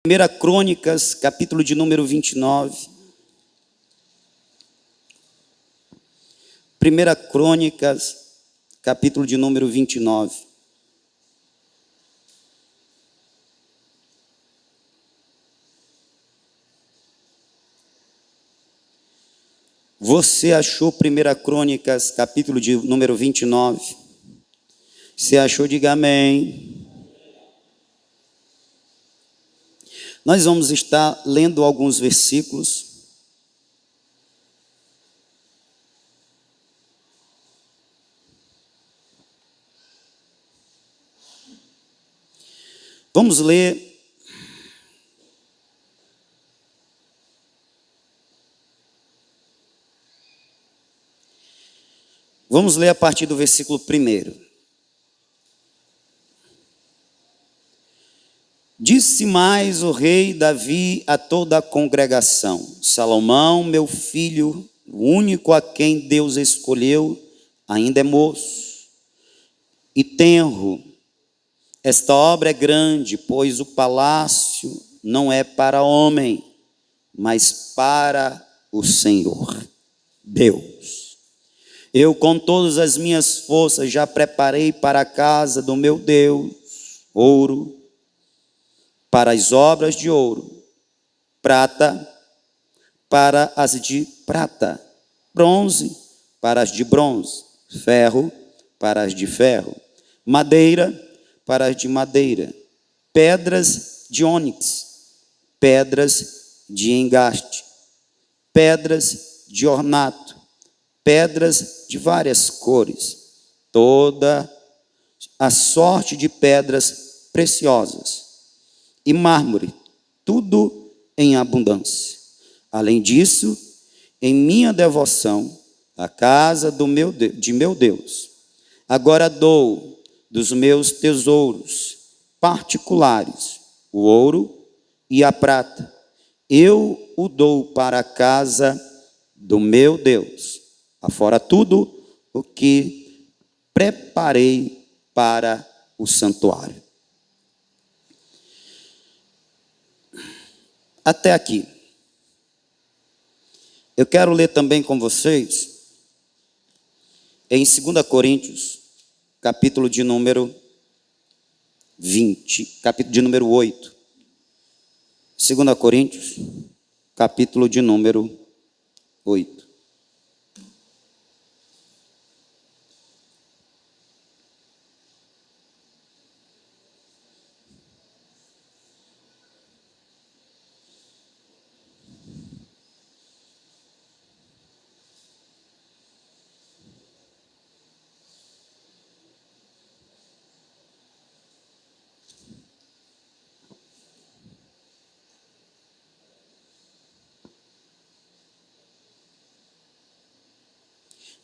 Primeira Crônicas, capítulo de número 29. Primeira Crônicas, capítulo de número 29. Você achou Primeira Crônicas, capítulo de número 29? Se achou, diga amém. Nós vamos estar lendo alguns versículos. Vamos ler a partir do versículo 1. Disse mais o rei Davi a toda a congregação: Salomão, meu filho, o único a quem Deus escolheu, ainda é moço e tenro. Esta obra é grande, pois o palácio não é para homem, mas para o Senhor Deus. Eu, com todas as minhas forças, já preparei para a casa do meu Deus ouro, para as obras de ouro, prata para as de prata, bronze para as de bronze, ferro para as de ferro, madeira para as de madeira, pedras de ônix, pedras de engaste, pedras de ornato, pedras de várias cores, toda a sorte de pedras preciosas, e mármore, tudo em abundância. Além disso, em minha devoção à casa de meu Deus, agora dou dos meus tesouros particulares o ouro e a prata. Eu o dou para a casa do meu Deus, afora tudo o que preparei para o santuário. Até aqui. Eu quero ler também com vocês em 2 Coríntios, capítulo de número 20, capítulo de número 8. 2 Coríntios, capítulo de número 8.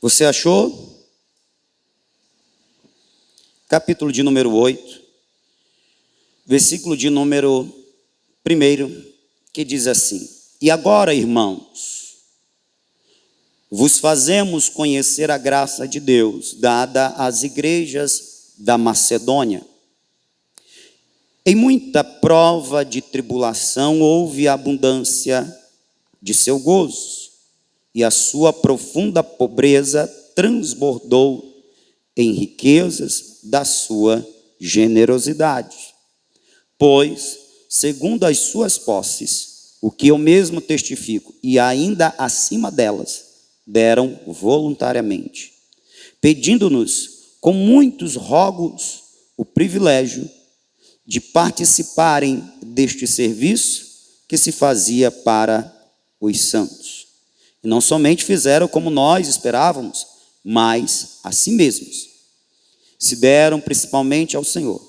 Você achou? Capítulo de número 8, versículo de número 1, que diz assim: E agora, irmãos, vos fazemos conhecer a graça de Deus, dada às igrejas da Macedônia. Em muita prova de tribulação houve abundância de seu gozo, e a sua profunda pobreza transbordou em riquezas da sua generosidade. Pois, segundo as suas posses, o que eu mesmo testifico, e ainda acima delas, deram voluntariamente, pedindo-nos com muitos rogos o privilégio de participarem deste serviço que se fazia para os santos. E não somente fizeram como nós esperávamos, mas a si mesmos. Se deram principalmente ao Senhor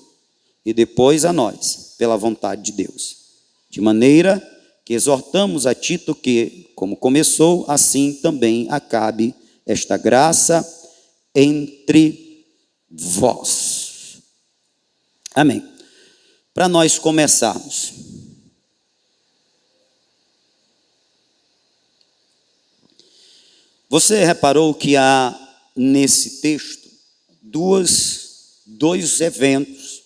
e depois a nós, pela vontade de Deus. De maneira que exortamos a Tito que, como começou, assim também acabe esta graça entre vós. Amém. Para nós começarmos, você reparou que há nesse texto dois eventos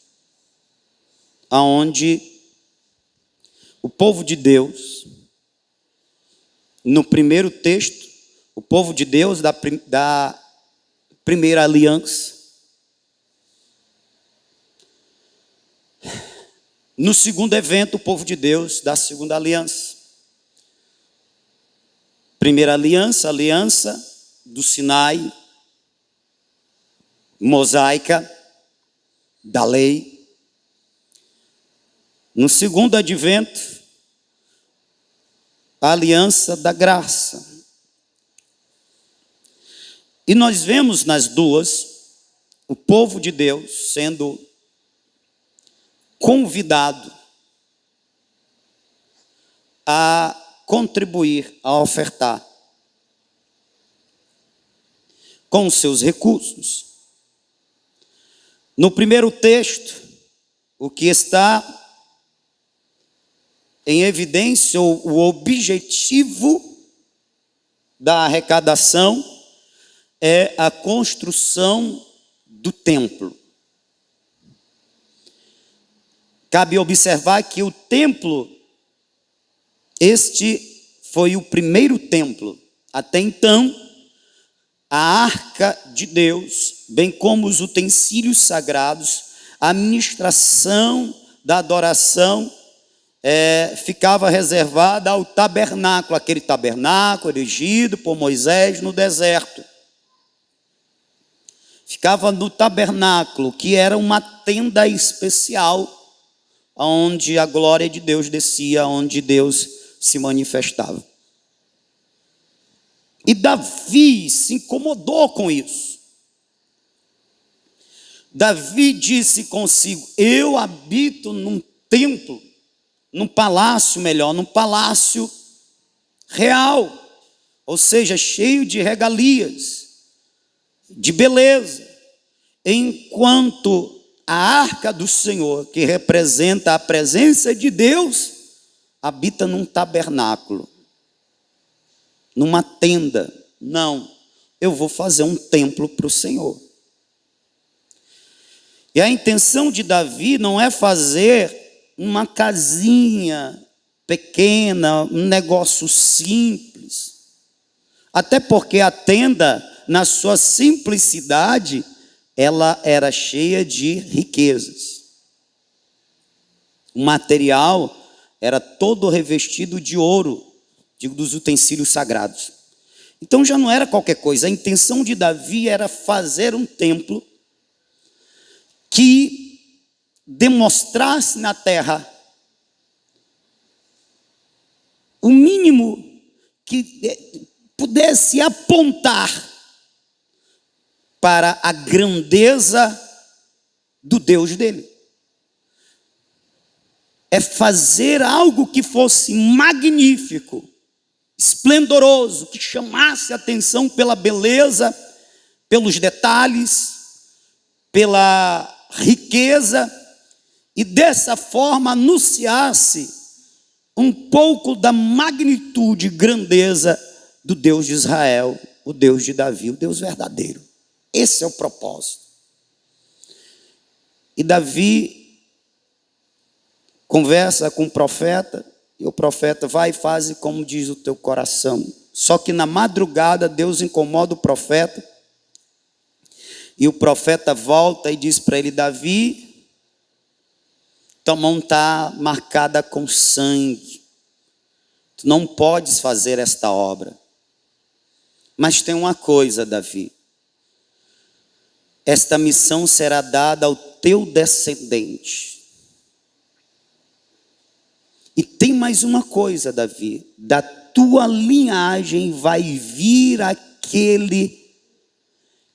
aonde o povo de Deus, no primeiro texto, o povo de Deus da primeira aliança. No segundo evento, o povo de Deus da segunda aliança. Primeira aliança, aliança do Sinai, mosaica, da lei. No segundo advento, a aliança da graça. E nós vemos nas duas o povo de Deus sendo convidado a contribuir, a ofertar com os seus recursos. No primeiro texto, o que está em evidência, o objetivo da arrecadação é a construção do templo. Cabe observar que o templo, este foi o primeiro templo. Até então, a arca de Deus, bem como os utensílios sagrados, a administração da adoração, ficava reservada ao tabernáculo, aquele tabernáculo erigido por Moisés no deserto. Ficava no tabernáculo, que era uma tenda especial, onde a glória de Deus descia, onde Deus se manifestava. E Davi se incomodou com isso. Davi disse consigo: eu habito num templo, num palácio melhor, num palácio real, ou seja, cheio de regalias, de beleza, enquanto a arca do Senhor, que representa a presença de Deus, habita num tabernáculo, numa tenda. Não, eu vou fazer um templo para o Senhor. E a intenção de Davi não é fazer uma casinha pequena, um negócio simples. Até porque a tenda, na sua simplicidade, ela era cheia de riquezas. O material era todo revestido de ouro, dos utensílios sagrados. Então já não era qualquer coisa. A intenção de Davi era fazer um templo que demonstrasse na terra o mínimo que pudesse apontar para a grandeza do Deus dele. É fazer algo que fosse magnífico, esplendoroso, que chamasse a atenção pela beleza, pelos detalhes, pela riqueza, e dessa forma anunciasse um pouco da magnitude e grandeza do Deus de Israel, o Deus de Davi, o Deus verdadeiro. Esse é o propósito. E Davi conversa com o profeta, e o profeta vai e faz como diz o teu coração. Só que na madrugada Deus incomoda o profeta, e o profeta volta e diz para ele: Davi, tua mão está marcada com sangue, tu não podes fazer esta obra. Mas tem uma coisa, Davi, esta missão será dada ao teu descendente. E tem mais uma coisa, Davi: da tua linhagem vai vir aquele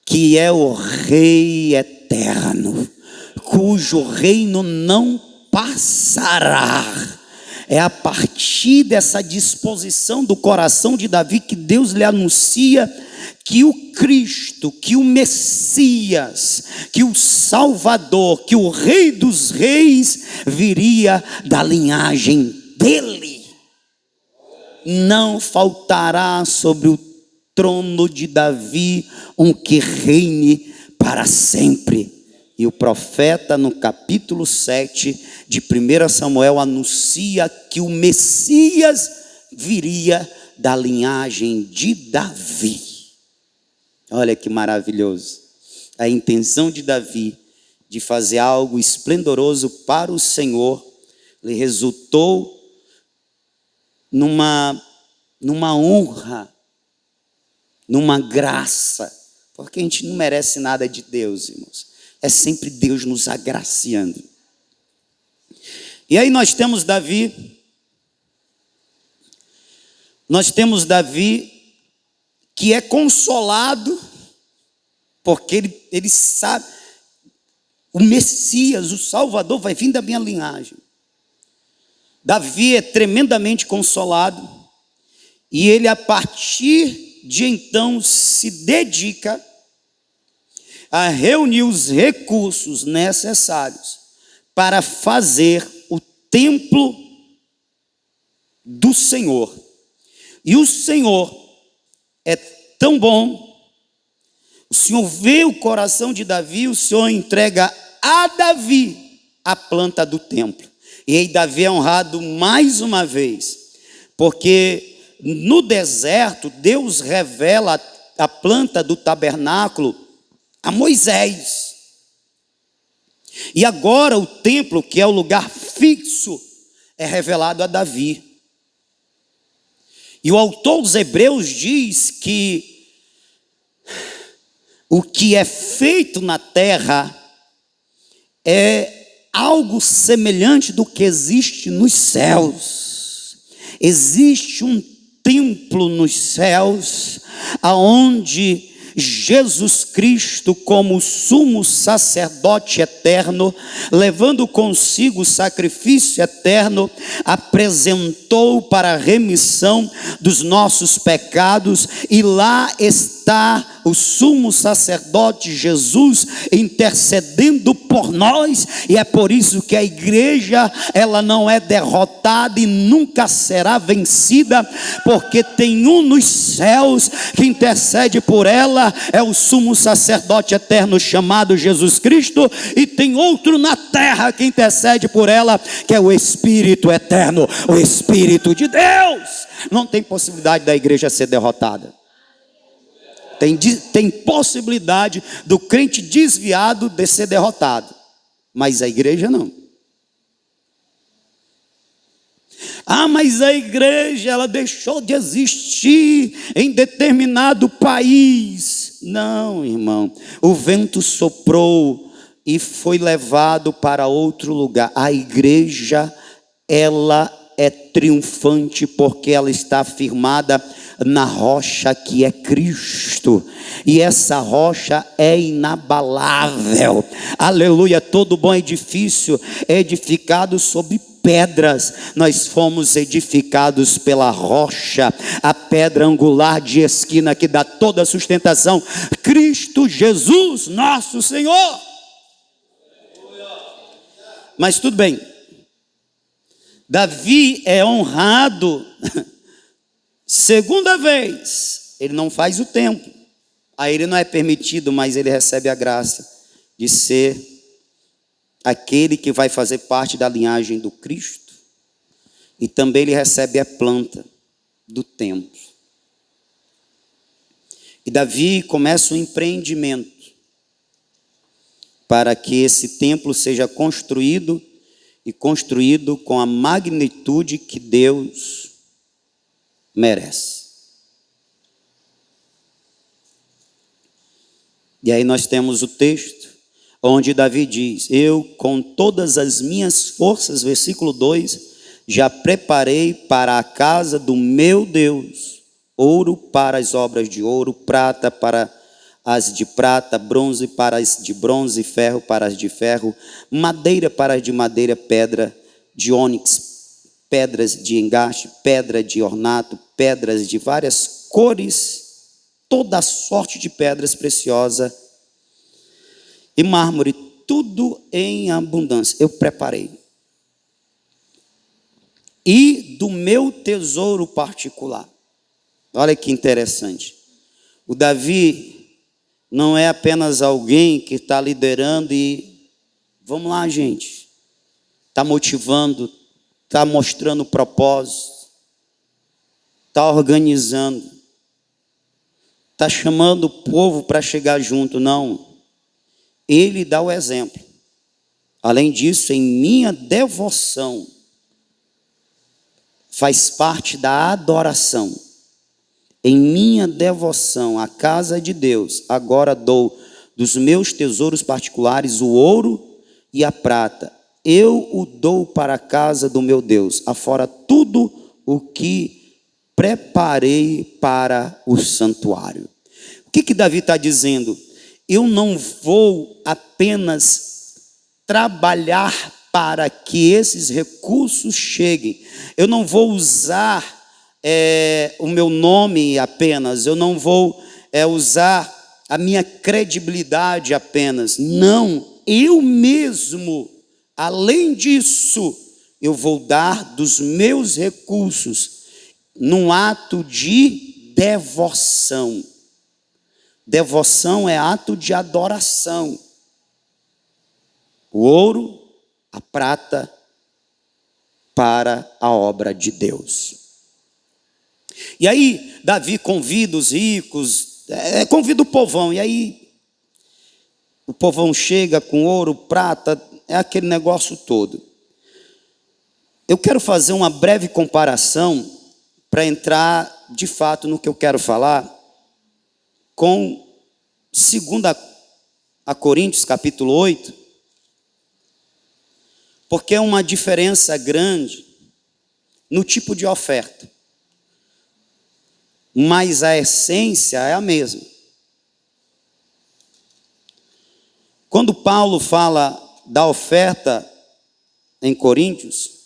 que é o Rei eterno, cujo reino não passará. É a partir dessa disposição do coração de Davi que Deus lhe anuncia que o Cristo, que o Messias, que o Salvador, que o Rei dos Reis viria da linhagem dele. Não faltará sobre o trono de Davi um que reine para sempre. E o profeta, no capítulo 7 de 1 Samuel, anuncia que o Messias viria da linhagem de Davi. Olha que maravilhoso. A intenção de Davi de fazer algo esplendoroso para o Senhor lhe resultou numa honra, numa graça, porque a gente não merece nada de Deus, irmãos. É sempre Deus nos agraciando. E aí nós temos Davi que é consolado, porque ele sabe, o Messias, o Salvador vai vir da minha linhagem. Davi é tremendamente consolado, e ele a partir de então se dedica a reunir os recursos necessários para fazer o templo do Senhor. E o Senhor é tão bom, o Senhor vê o coração de Davi, o Senhor entrega a Davi a planta do templo. E aí Davi é honrado mais uma vez, porque no deserto Deus revela a planta do tabernáculo a Moisés. E agora o templo, que é o lugar fixo, é revelado a Davi. E o autor dos Hebreus diz que o que é feito na terra é algo semelhante do que existe nos céus. Existe um templo nos céus, aonde Jesus Cristo, como sumo sacerdote eterno, levando consigo o sacrifício eterno, apresentou para a remissão dos nossos pecados, e lá está o sumo sacerdote Jesus intercedendo por nós. E é por isso que a igreja, ela não é derrotada e nunca será vencida, porque tem um nos céus que intercede por ela, é o sumo sacerdote eterno chamado Jesus Cristo, e tem outro na terra que intercede por ela, que é o Espírito eterno, o Espírito de Deus. Não tem possibilidade da igreja ser derrotada. Tem possibilidade do crente desviado de ser derrotado, mas a igreja não. Ah, mas a igreja, ela deixou de existir em determinado país. Não, irmão, o vento soprou e foi levado para outro lugar. A igreja, ela é triunfante porque ela está firmada na rocha que é Cristo, e essa rocha é inabalável. Aleluia. Todo bom edifício é edificado sobre pedras. Nós fomos edificados pela rocha, a pedra angular de esquina que dá toda a sustentação, Cristo Jesus, nosso Senhor. Mas tudo bem, Davi é honrado segunda vez. Ele não faz o templo, a ele não é permitido, mas ele recebe a graça de ser aquele que vai fazer parte da linhagem do Cristo, e também ele recebe a planta do templo. E Davi começa um empreendimento para que esse templo seja construído, e construído com a magnitude que Deus merece. E aí nós temos o texto onde Davi diz: eu com todas as minhas forças, versículo 2, já preparei para a casa do meu Deus ouro para as obras de ouro, prata para as de prata, bronze para as de bronze, ferro para as de ferro, madeira para as de madeira, pedra de ônix, pedras de engaste, pedra de ornato, pedras de várias cores, toda sorte de pedras preciosas e mármore, tudo em abundância eu preparei. E do meu tesouro particular. Olha que interessante. O Davi, não é apenas alguém que está liderando e vamos lá, gente, está motivando, está mostrando propósito, está organizando, está chamando o povo para chegar junto. Não, ele dá o exemplo. Além disso, em minha devoção, faz parte da adoração. Em minha devoção à casa de Deus, agora dou dos meus tesouros particulares o ouro e a prata. Eu o dou para a casa do meu Deus, afora tudo o que preparei para o santuário. O que Davi está dizendo? Eu não vou apenas trabalhar para que esses recursos cheguem. Eu não vou usar o meu nome apenas. Eu não vou usar a minha credibilidade apenas. Não, eu mesmo, além disso, eu vou dar dos meus recursos num ato de devoção. Devoção é ato de adoração. O ouro, a prata, para a obra de Deus. E aí, Davi convida os ricos, convida o povão, e aí, o povão chega com ouro, prata, é aquele negócio todo. Eu quero fazer uma breve comparação, para entrar, de fato, no que eu quero falar, com 2 Coríntios, capítulo 8, porque é uma diferença grande no tipo de oferta, mas a essência é a mesma. Quando Paulo fala da oferta em Coríntios,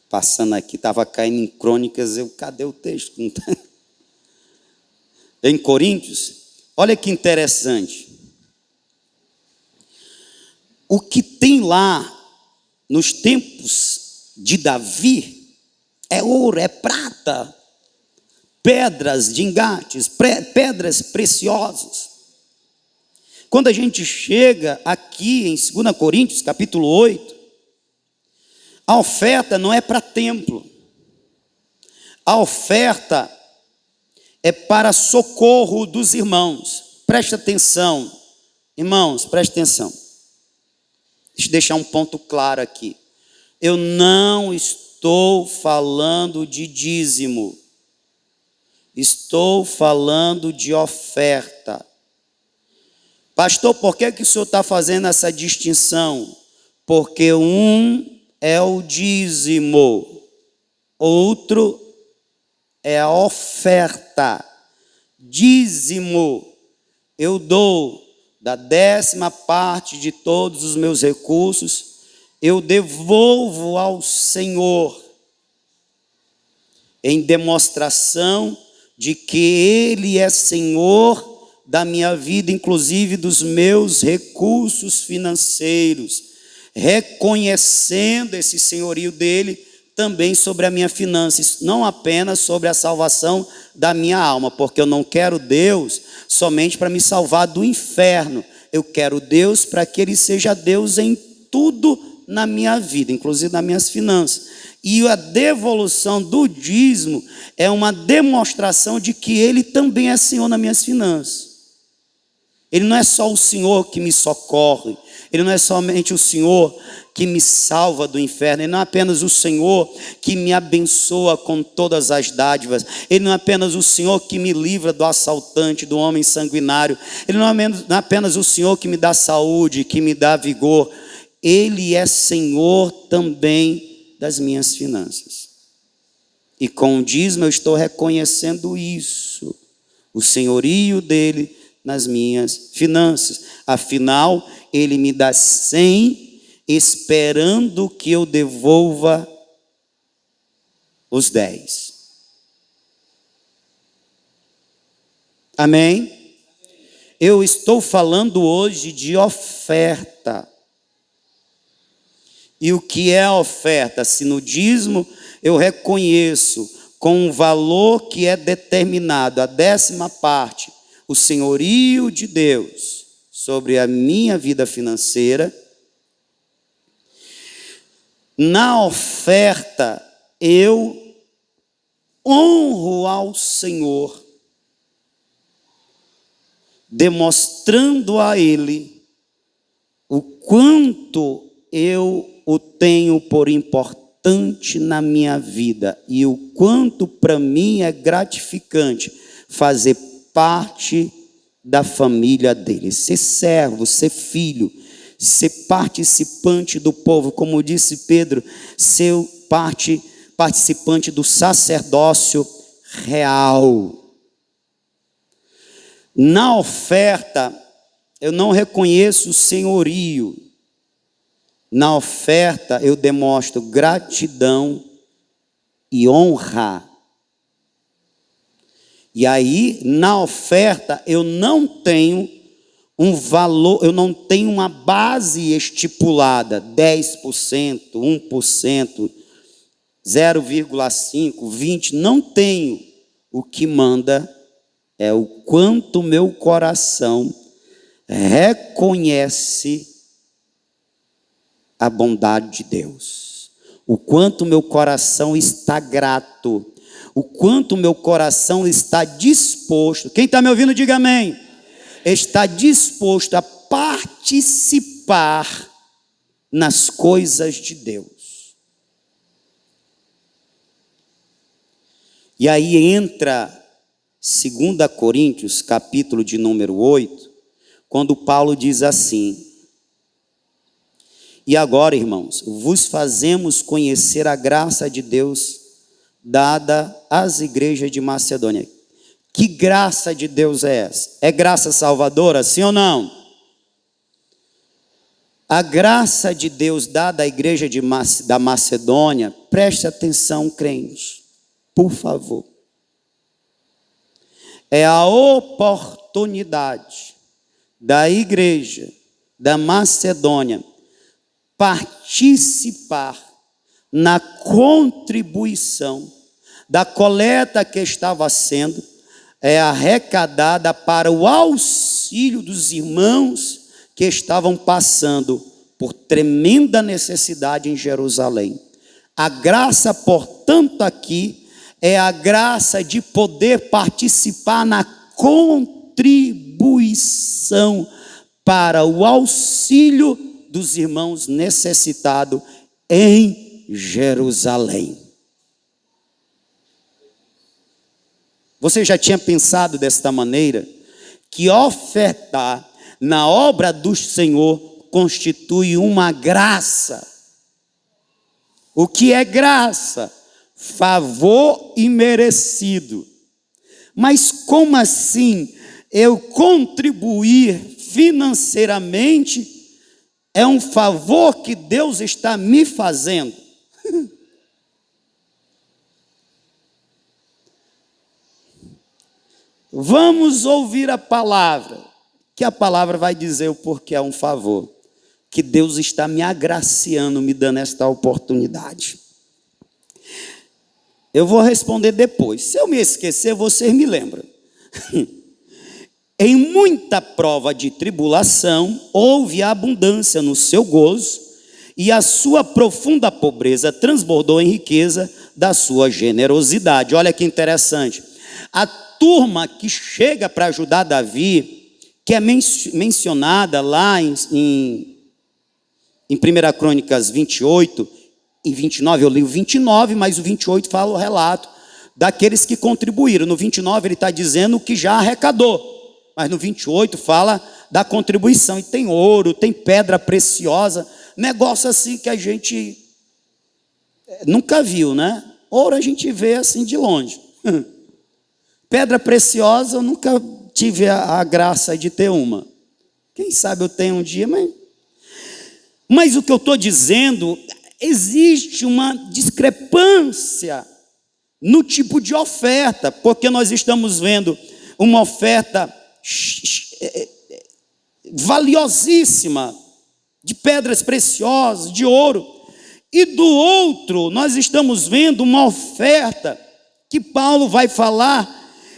passando aqui, estava caindo em crônicas, cadê o texto? Em Coríntios, olha que interessante. O que tem lá, nos tempos de Davi, é ouro, é prata, pedras de engates, pedras preciosas. Quando a gente chega aqui em 2 Coríntios, capítulo 8, a oferta não é para templo. A oferta é para socorro dos irmãos. Preste atenção, irmãos, preste atenção. Deixa eu deixar um ponto claro aqui. Eu não estou falando de dízimo. Estou falando de oferta. Pastor, por que o senhor está fazendo essa distinção? Porque um é o dízimo, outro é a oferta. Dízimo, eu dou da 10ª parte de todos os meus recursos, eu devolvo ao Senhor, em demonstração de que Ele é Senhor da minha vida, inclusive dos meus recursos financeiros, reconhecendo esse senhorio dele também sobre a minha finança, não apenas sobre a salvação da minha alma, porque eu não quero Deus somente para me salvar do inferno, eu quero Deus para que Ele seja Deus em tudo na minha vida, inclusive nas minhas finanças. E a devolução do dízimo é uma demonstração de que Ele também é Senhor nas minhas finanças. Ele não é só o Senhor que me socorre, Ele não é somente o Senhor que me salva do inferno, Ele não é apenas o Senhor que me abençoa com todas as dádivas, Ele não é apenas o Senhor que me livra do assaltante, do homem sanguinário, Ele não é apenas o Senhor que me dá saúde, que me dá vigor, Ele é Senhor também das minhas finanças. E com o dízimo eu estou reconhecendo isso, o senhorio dele nas minhas finanças. Afinal, Ele me dá 100, esperando que eu devolva os 10. Amém? Eu estou falando hoje de oferta. E o que é a oferta? Se no dízimo eu reconheço com um valor que é determinado, a 10ª parte, o senhorio de Deus sobre a minha vida financeira, na oferta eu honro ao Senhor, demonstrando a Ele o quanto eu o tenho por importante na minha vida e o quanto para mim é gratificante fazer parte da família dele, ser servo, ser filho, ser participante do povo, como disse Pedro, ser participante do sacerdócio real. Na oferta, eu não reconheço o senhorio. Na oferta, eu demonstro gratidão e honra. E aí, na oferta, eu não tenho um valor, eu não tenho uma base estipulada, 10%, 1%, 0,5%, 20%, não tenho. O que manda é o quanto meu coração reconhece a bondade de Deus, o quanto meu coração está grato, o quanto meu coração está disposto. Quem está me ouvindo, diga amém. Está disposto a participar nas coisas de Deus. E aí entra 2 Coríntios, capítulo de número 8, quando Paulo diz assim: e agora, irmãos, vos fazemos conhecer a graça de Deus dada às igrejas de Macedônia. Que graça de Deus é essa? É graça salvadora, sim ou não? A graça de Deus dada à igreja da Macedônia, preste atenção, crente, por favor. É a oportunidade da igreja da Macedônia participar na contribuição da coleta que estava sendo arrecadada para o auxílio dos irmãos que estavam passando por tremenda necessidade em Jerusalém. A graça, portanto, aqui é a graça de poder participar na contribuição para o auxílio dos irmãos necessitados em Jerusalém. Você já tinha pensado desta maneira? Que ofertar na obra do Senhor constitui uma graça. O que é graça? Favor imerecido. Mas como assim eu contribuir financeiramente é um favor que Deus está me fazendo? Vamos ouvir a palavra, que a palavra vai dizer o porquê é um favor, que Deus está me agraciando, me dando esta oportunidade. Eu vou responder depois. Se eu me esquecer, vocês me lembram. Em muita prova de tribulação, houve abundância no seu gozo, e a sua profunda pobreza transbordou em riqueza da sua generosidade. Olha que interessante. A turma que chega para ajudar Davi, que é mencionada lá em 1 Crônicas 28 e 29, eu li o 29, mas o 28 fala o relato daqueles que contribuíram. No 29 ele está dizendo que já arrecadou, mas no 28 fala da contribuição, e tem ouro, tem pedra preciosa, negócio assim que a gente nunca viu, né? Ouro a gente vê assim de longe. Pedra preciosa, eu nunca tive a graça de ter uma. Quem sabe eu tenho um dia, mas o que eu estou dizendo, existe uma discrepância no tipo de oferta, porque nós estamos vendo uma oferta valiosíssima, de pedras preciosas, de ouro, e do outro nós estamos vendo uma oferta que Paulo vai falar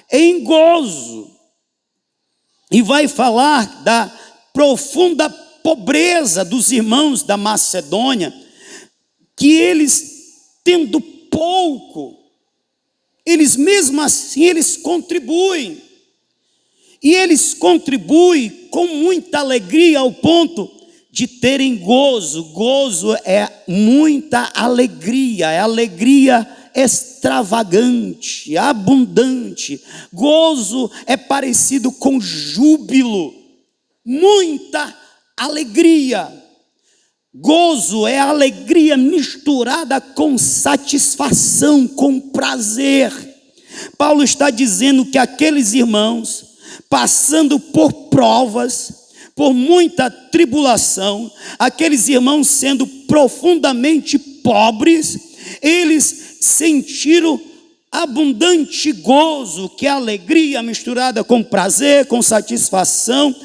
em gozo, e vai falar da profunda pobreza dos irmãos da Macedônia, que eles, tendo pouco, eles mesmo assim, eles contribuem, e eles contribuem com muita alegria, ao ponto de terem gozo. Gozo é muita alegria, é alegria extravagante, abundante. Gozo é parecido com júbilo, muita alegria. Gozo é alegria misturada com satisfação, com prazer. Paulo está dizendo que aqueles irmãos, passando por provas, por muita tribulação, aqueles irmãos sendo profundamente pobres, eles sentiram abundante gozo, que é alegria misturada com prazer, com satisfação,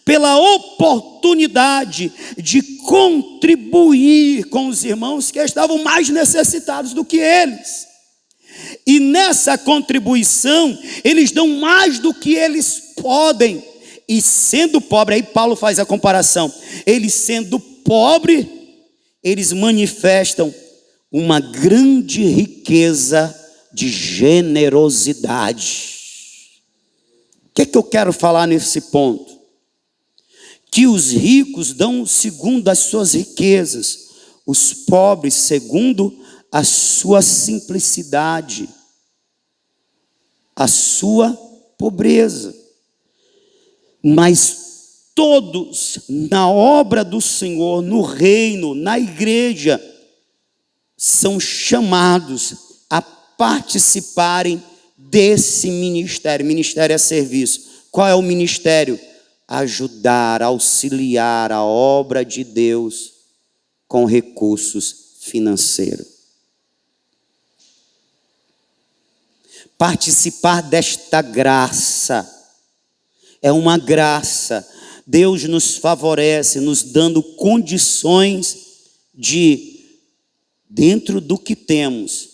pela oportunidade de contribuir com os irmãos que estavam mais necessitados do que eles. E nessa contribuição, eles dão mais do que eles podem. E sendo pobre, aí Paulo faz a comparação, eles sendo pobre, eles manifestam uma grande riqueza de generosidade. O que é que eu quero falar nesse ponto? Que os ricos dão segundo as suas riquezas, os pobres segundo a sua simplicidade, a sua pobreza. Mas todos na obra do Senhor, no reino, na igreja, são chamados a participarem desse ministério. Ministério é serviço. Qual é o ministério? Ajudar, auxiliar a obra de Deus com recursos financeiros. Participar desta graça é uma graça. Deus nos favorece, nos dando condições de, dentro do que temos,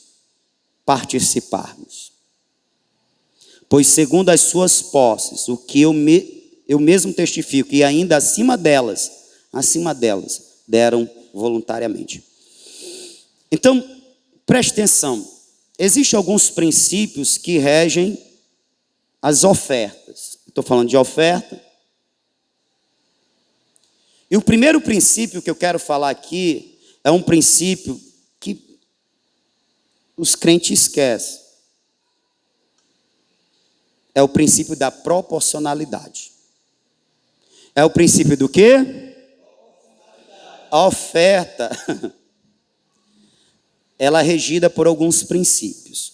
participarmos. Pois segundo as suas posses, o que eu mesmo testifico, e ainda acima delas, deram voluntariamente. Então, preste atenção, existem alguns princípios que regem as ofertas. Estou falando de oferta. E o primeiro princípio que eu quero falar aqui é um princípio que os crentes esquecem. É o princípio da proporcionalidade. É o princípio do quê? A oferta, ela é regida por alguns princípios.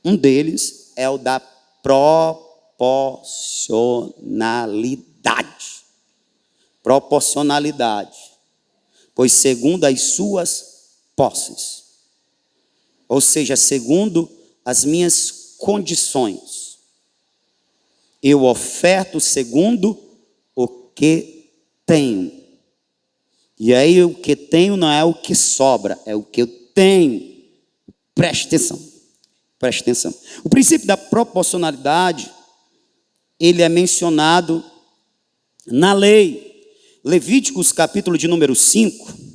Um deles é o da proporcionalidade, pois segundo as suas posses, ou seja, segundo as minhas condições, eu oferto segundo o que tenho. E aí o que tenho não é o que sobra, é o que eu tenho. Preste atenção. Preste atenção. O princípio da proporcionalidade, ele é mencionado na lei. Levíticos, capítulo de número 5.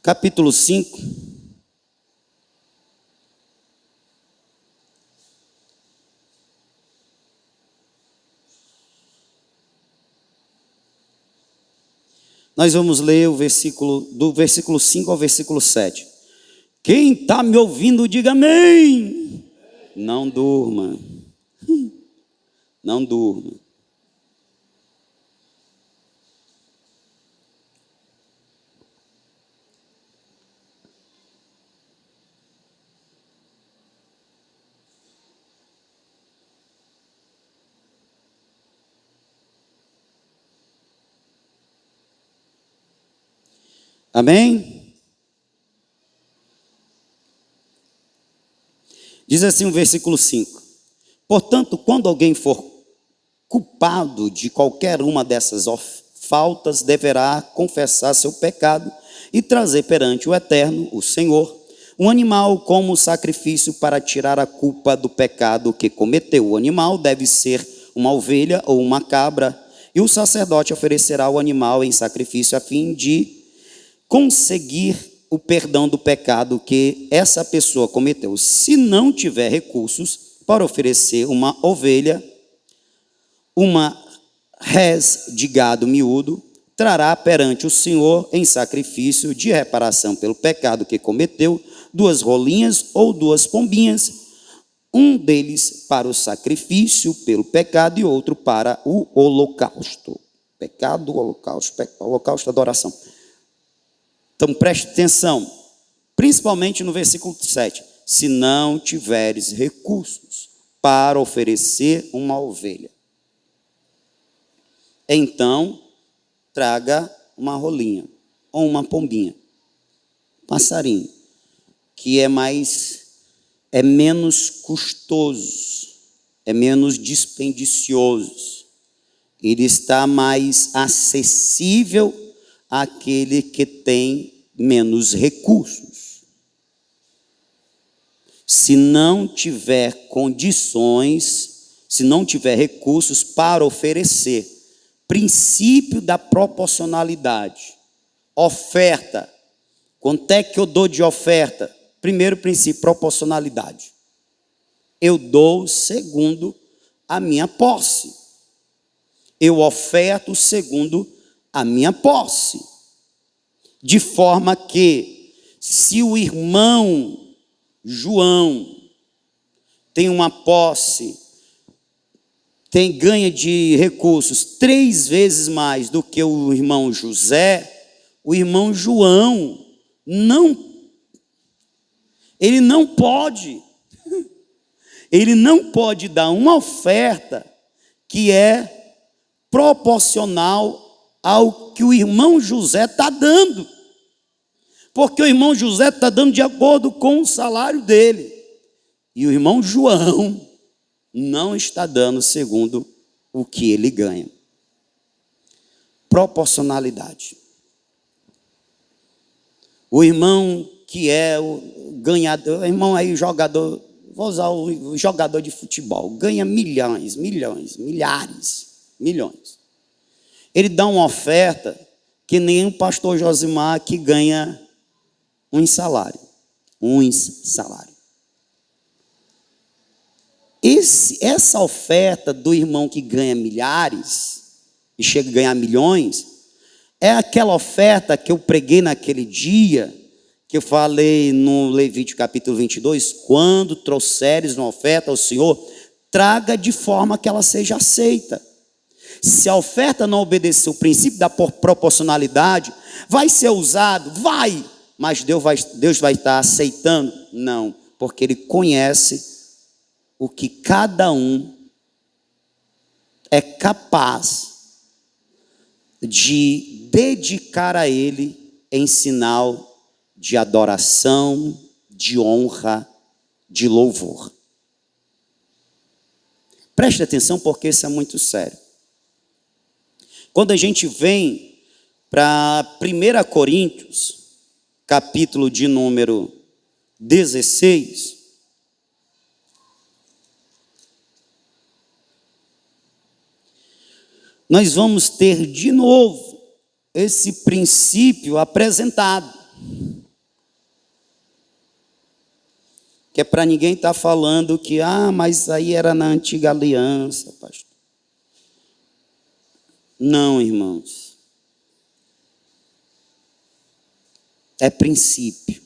Capítulo 5. Nós vamos ler o versículo, do versículo 5 ao versículo 7. Quem está me ouvindo, diga amém. Não durma. Não durma. Amém? Diz assim o versículo 5: portanto, quando alguém for culpado de qualquer uma dessas faltas, deverá confessar seu pecado e trazer perante o Eterno, o Senhor, um animal como sacrifício para tirar a culpa do pecado que cometeu. O animal deve ser uma ovelha ou uma cabra, e o sacerdote oferecerá o animal em sacrifício a fim de conseguir o perdão do pecado que essa pessoa cometeu. Se não tiver recursos para oferecer uma ovelha, uma res de gado miúdo, trará perante o Senhor em sacrifício de reparação pelo pecado que cometeu 2 rolinhas ou 2 pombinhas, um deles para o sacrifício pelo pecado e outro para o holocausto. Pecado, holocausto, adoração. Então preste atenção, principalmente no versículo 7. Se não tiveres recursos para oferecer uma ovelha, então traga uma rolinha ou uma pombinha, passarinho, que é menos custoso, é menos dispendicioso, ele está mais acessível àquele que tem menos recursos. Se não tiver condições, se não tiver recursos para oferecer, princípio da proporcionalidade, oferta, quanto é que eu dou de oferta? Primeiro princípio, proporcionalidade. Eu dou segundo a minha posse. Eu oferto segundo a minha posse. De forma que, se o irmão João tem uma posse, ganha de recursos 3 vezes mais do que o irmão José, o irmão João ele não pode dar uma oferta que é proporcional ao que o irmão José está dando, porque o irmão José está dando de acordo com o salário dele, e o irmão João não está dando segundo o que ele ganha. Proporcionalidade. O irmão que é o ganhador, o irmão aí, jogador, vou usar o jogador de futebol, ganha milhões, milhares. Ele dá uma oferta que nem o pastor Josimar, que ganha uns salários. Essa oferta do irmão que ganha milhares e chega a ganhar milhões, é aquela oferta que eu preguei naquele dia, que eu falei no Levítico capítulo 22, quando trouxeres uma oferta ao Senhor, traga de forma que ela seja aceita. Se a oferta não obedecer o princípio da proporcionalidade, vai ser usado? Vai, mas Deus vai estar aceitando? Não, porque Ele conhece o que cada um é capaz de dedicar a Ele em sinal de adoração, de honra, de louvor. Preste atenção, porque isso é muito sério. Quando a gente vem para 1 Coríntios, capítulo de número 16, nós vamos ter de novo esse princípio apresentado. Que é para ninguém estar falando que, mas aí era na antiga aliança, pastor. Não, irmãos. É princípio.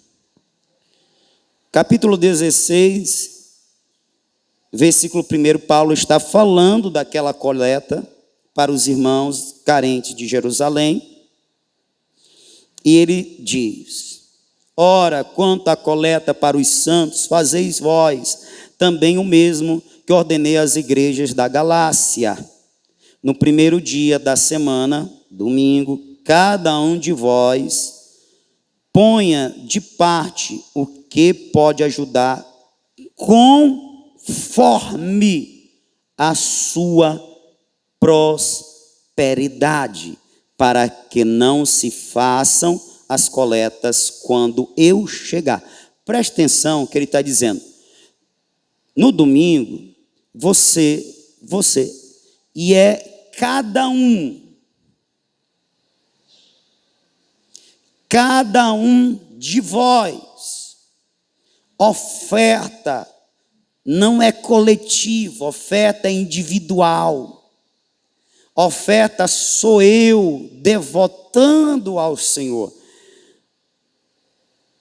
Capítulo 16, versículo 1, Paulo está falando daquela coleta para os irmãos carentes de Jerusalém. E ele diz: ora, quanto à coleta para os santos, fazeis vós também o mesmo que ordenei às igrejas da Galácia. No primeiro dia da semana, domingo, cada um de vós ponha de parte o que pode ajudar conforme a sua prosperidade, para que não se façam as coletas quando eu chegar. Preste atenção que ele está dizendo. No domingo, você, e é cada um de vós. Oferta não é coletiva, oferta é individual. Oferta sou eu devotando ao Senhor,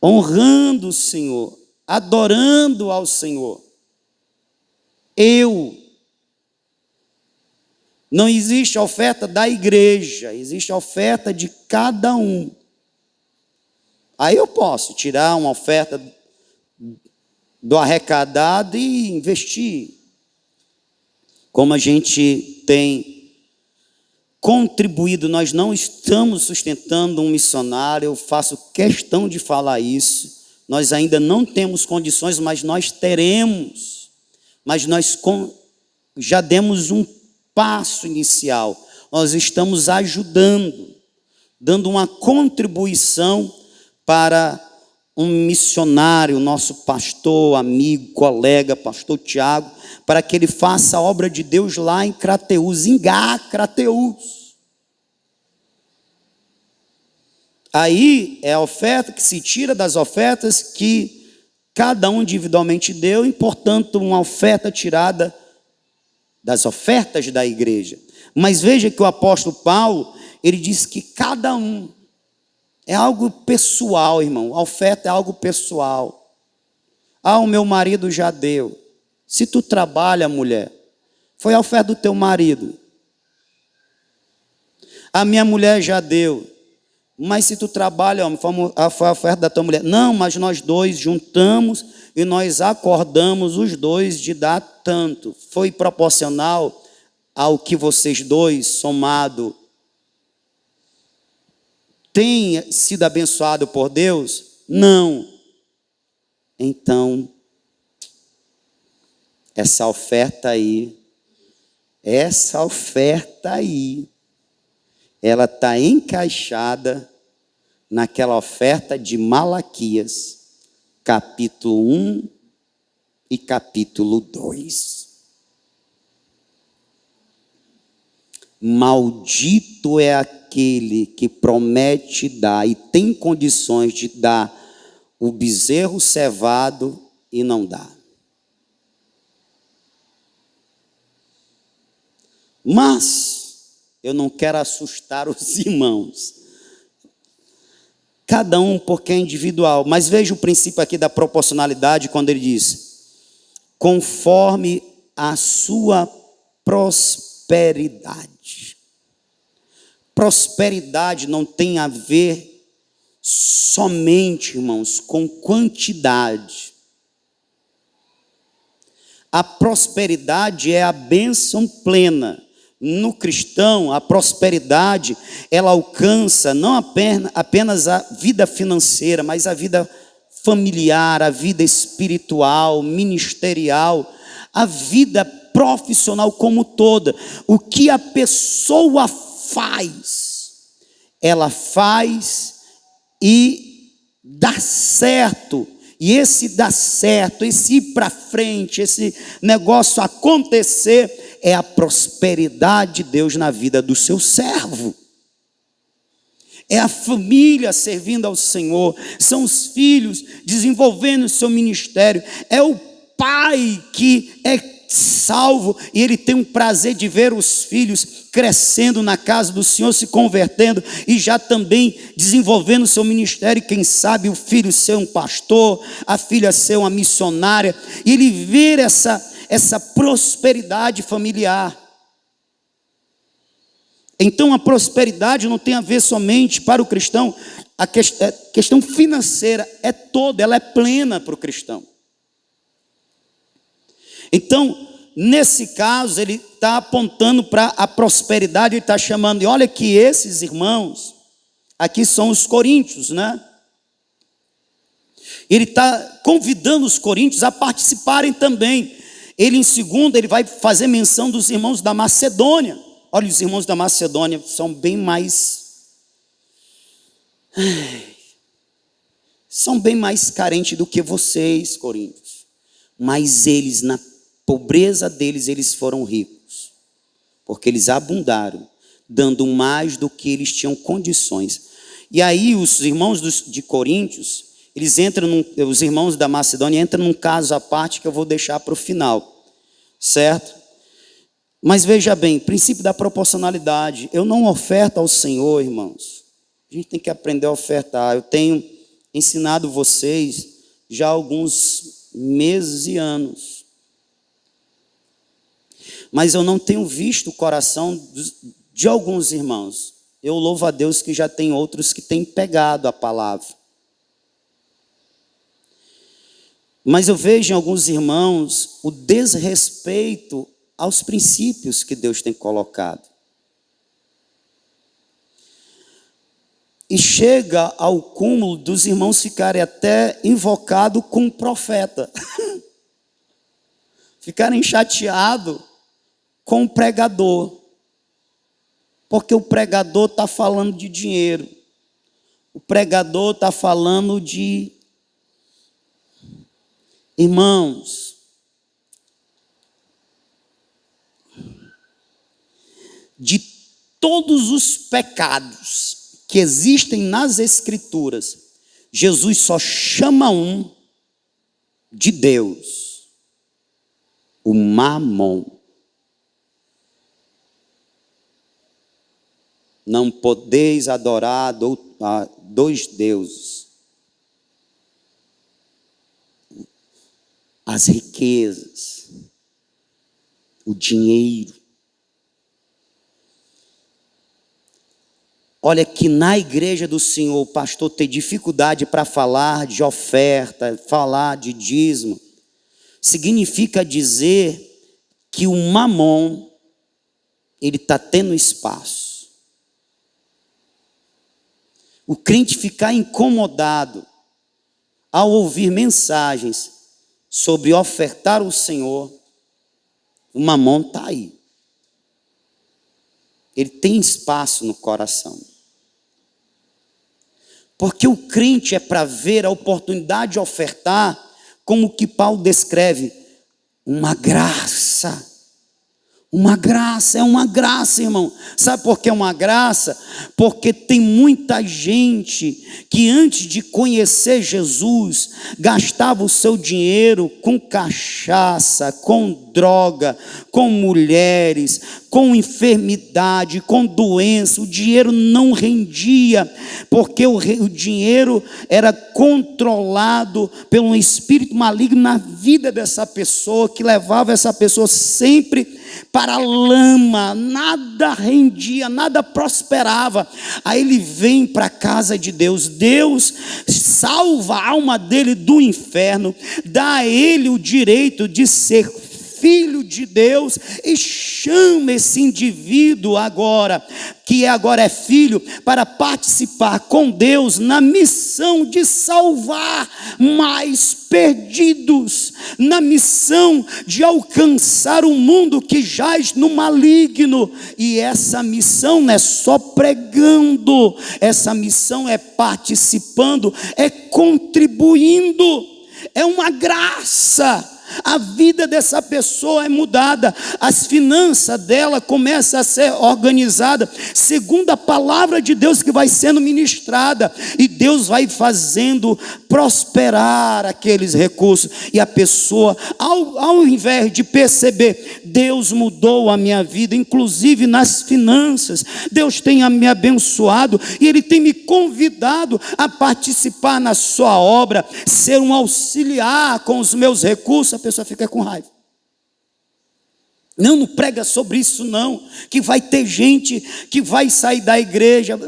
honrando o Senhor, adorando ao Senhor. Não existe oferta da igreja, existe oferta de cada um. Aí eu posso tirar uma oferta do arrecadado e investir. Como a gente tem contribuído, nós não estamos sustentando um missionário, eu faço questão de falar isso. Nós ainda não temos condições, mas nós teremos. Mas nós já demos um passo inicial. Nós estamos ajudando, dando uma contribuição para um missionário, nosso pastor, amigo, colega, pastor Tiago, para que ele faça a obra de Deus lá em Crateús, em Crateús. Aí é a oferta que se tira das ofertas que cada um individualmente deu, e, portanto, uma oferta tirada das ofertas da igreja. Mas veja que o apóstolo Paulo, ele diz que cada um é algo pessoal, irmão. A oferta é algo pessoal. O meu marido já deu. Se tu trabalha, mulher, foi a oferta do teu marido. A minha mulher já deu. Mas se tu trabalha, homem, foi a oferta da tua mulher. Não, mas nós dois juntamos e nós acordamos os dois de dar tanto. Foi proporcional ao que vocês dois, somado, têm sido abençoado por Deus? Não. Então, essa oferta aí, ela está encaixada naquela oferta de Malaquias, capítulo 1 e capítulo 2. Maldito é aquele que promete dar e tem condições de dar o bezerro cevado e não dá. Mas eu não quero assustar os irmãos. Cada um porque é individual. Mas veja o princípio aqui da proporcionalidade quando ele diz: conforme a sua prosperidade. Prosperidade não tem a ver somente, irmãos, com quantidade. A prosperidade é a bênção plena. No cristão, a prosperidade, ela alcança não apenas a vida financeira, mas a vida familiar, a vida espiritual, ministerial, a vida profissional como toda. O que a pessoa faz, ela faz e dá certo. E esse dar certo, esse ir para frente, esse negócio acontecer, é a prosperidade de Deus na vida do seu servo. É a família servindo ao Senhor, são os filhos desenvolvendo o seu ministério, é o pai que é salvo e ele tem um prazer de ver os filhos crescendo na casa do Senhor, se convertendo e já também desenvolvendo o seu ministério. Quem sabe o filho ser um pastor, a filha ser uma missionária, e ele ver essa prosperidade familiar. Então a prosperidade não tem a ver somente para o cristão, a questão financeira é toda, ela é plena para o cristão. Então, nesse caso, ele está apontando para a prosperidade, ele está chamando, e olha que esses irmãos, aqui são os coríntios, né? Ele está convidando os coríntios a participarem também. Ele, em segundo, ele vai fazer menção dos irmãos da Macedônia. Olha, os irmãos da Macedônia são bem mais carentes do que vocês, coríntios. Mas eles, na pobreza deles, eles foram ricos, porque eles abundaram, dando mais do que eles tinham condições. E aí os irmãos de Coríntios, eles entram, os irmãos da Macedônia entram num caso à parte que eu vou deixar para o final, certo? Mas veja bem, princípio da proporcionalidade. Eu não oferto ao Senhor, irmãos. A gente tem que aprender a ofertar. Eu tenho ensinado vocês já há alguns meses e anos, mas eu não tenho visto o coração de alguns irmãos. Eu louvo a Deus que já tem outros que têm pegado a palavra. Mas eu vejo em alguns irmãos o desrespeito aos princípios que Deus tem colocado. E chega ao cúmulo dos irmãos ficarem até invocados com o profeta. Ficarem chateados com o pregador. Porque o pregador está falando de dinheiro. O pregador está falando de... Irmãos, de todos os pecados que existem nas Escrituras, Jesus só chama um de Deus: o mamon. Não podeis adorar a dois deuses. As riquezas, o dinheiro. Olha que na igreja do Senhor o pastor tem dificuldade para falar de oferta, falar de dízimo. Significa dizer que o mamon, ele está tendo espaço. O crente ficar incomodado ao ouvir mensagens sobre ofertar ao Senhor, o mamon está aí. Ele tem espaço no coração. Porque o crente é para ver a oportunidade de ofertar, como que Paulo descreve, uma graça. Uma graça, é uma graça, irmão. Sabe por que é uma graça? Porque tem muita gente que antes de conhecer Jesus, gastava o seu dinheiro com cachaça, com droga, com mulheres, com enfermidade, com doença. O dinheiro não rendia, porque o dinheiro era controlado pelo espírito maligno na vida dessa pessoa, que levava essa pessoa sempre para a lama, nada rendia, nada prosperava. Aí ele vem para a casa de Deus, Deus salva a alma dele do inferno, dá a ele o direito de ser filho de Deus e chama esse indivíduo agora, que agora é filho, para participar com Deus na missão de salvar mais perdidos, na missão de alcançar um mundo que jaz no maligno. E essa missão não é só pregando, essa missão é participando, é contribuindo, é uma graça. A vida dessa pessoa é mudada, as finanças dela começam a ser organizadas segundo a palavra de Deus que vai sendo ministrada, e Deus vai fazendo prosperar aqueles recursos, e a pessoa, ao invés de perceber, Deus mudou a minha vida, inclusive nas finanças, Deus tem me abençoado, e Ele tem me convidado a participar na sua obra, ser um auxiliar com os meus recursos, a pessoa fica com raiva. Não prega sobre isso não, que vai ter gente que vai sair da igreja.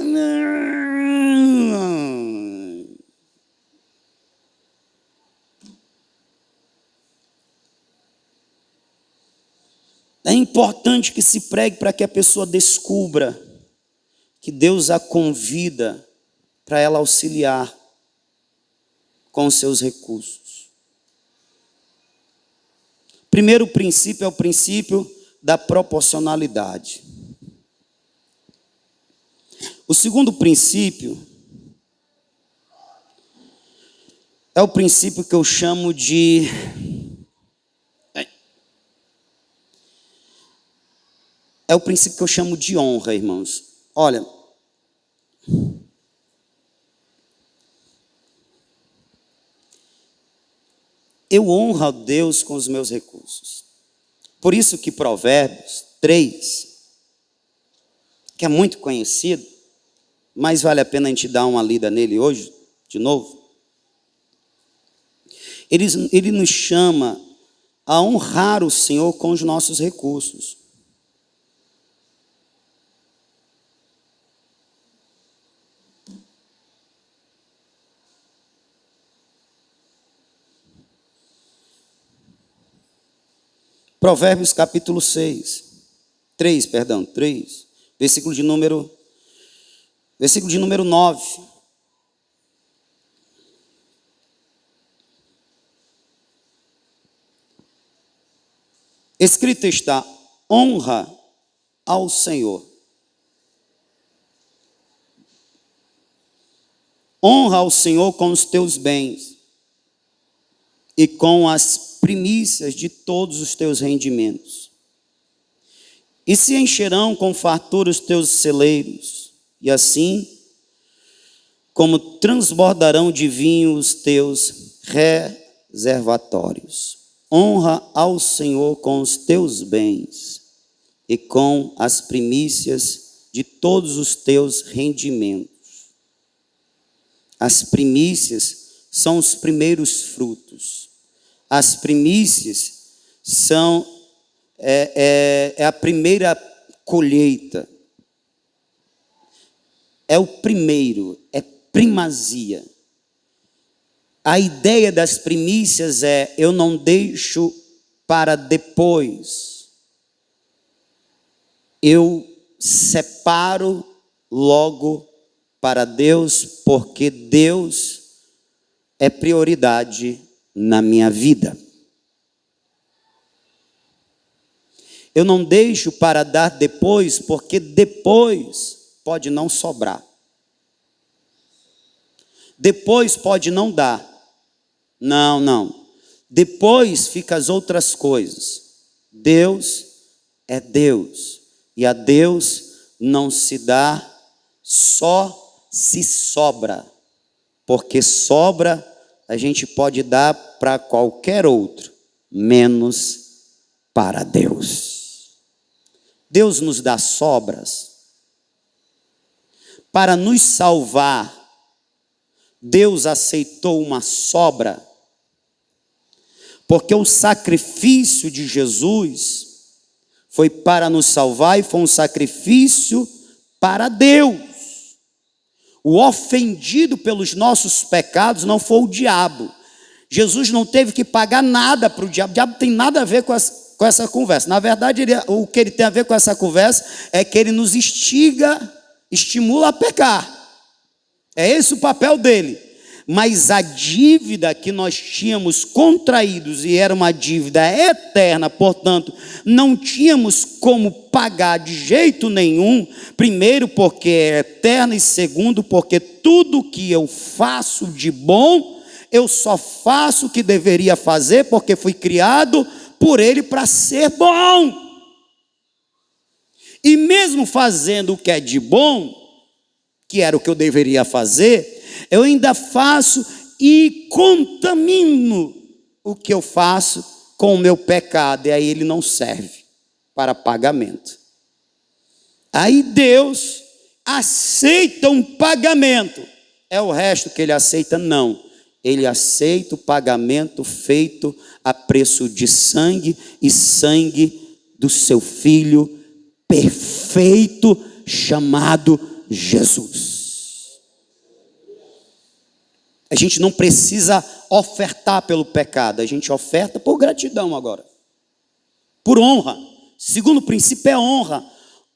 É importante que se pregue para que a pessoa descubra que Deus a convida para ela auxiliar com os seus recursos. Primeiro princípio é o princípio da proporcionalidade. O segundo princípio é o princípio que eu chamo de... É o princípio que eu chamo de honra, irmãos. Olha, eu honro a Deus com os meus recursos. Por isso que Provérbios 3, que é muito conhecido, mas vale a pena a gente dar uma lida nele hoje, de novo. Ele nos chama a honrar o Senhor com os nossos recursos. Provérbios capítulo 3, versículo de número 9. Escrito está: honra ao Senhor. Honra ao Senhor com os teus bens e com as primícias de todos os teus rendimentos. E se encherão com fartura os teus celeiros, e assim como transbordarão de vinho os teus reservatórios. Honra ao Senhor com os teus bens e com as primícias de todos os teus rendimentos. As primícias são os primeiros frutos. As primícias são a primeira colheita. É o primeiro, é primazia. A ideia das primícias é: eu não deixo para depois. Eu separo logo para Deus, porque Deus é prioridade na minha vida. Eu não deixo para dar depois, porque depois pode não sobrar. Depois pode não dar. Não. Depois fica as outras coisas. Deus é Deus. E a Deus não se dá só se sobra. Porque sobra a gente pode dar para qualquer outro, menos para Deus. Deus nos dá sobras. Para nos salvar, Deus aceitou uma sobra, porque o sacrifício de Jesus foi para nos salvar e foi um sacrifício para Deus. O ofendido pelos nossos pecados não foi o diabo. Jesus não teve que pagar nada para o diabo. O diabo tem nada a ver com essa conversa. Na verdade, o que ele tem a ver com essa conversa é que ele nos estimula a pecar. É esse o papel dele. Mas a dívida que nós tínhamos contraídos, e era uma dívida eterna, portanto, não tínhamos como pagar de jeito nenhum. Primeiro, porque é eterna, e segundo, porque tudo que eu faço de bom, eu só faço o que deveria fazer, porque fui criado por Ele para ser bom. E mesmo fazendo o que é de bom, que era o que eu deveria fazer, eu ainda faço e contamino o que eu faço com o meu pecado, e aí ele não serve para pagamento. Aí Deus aceita um pagamento. É o resto que ele aceita? Não. Ele aceita o pagamento feito a preço de sangue, e sangue do seu Filho perfeito, chamado Jesus. A gente não precisa ofertar pelo pecado, a gente oferta por gratidão agora, por honra. Segundo princípio é honra.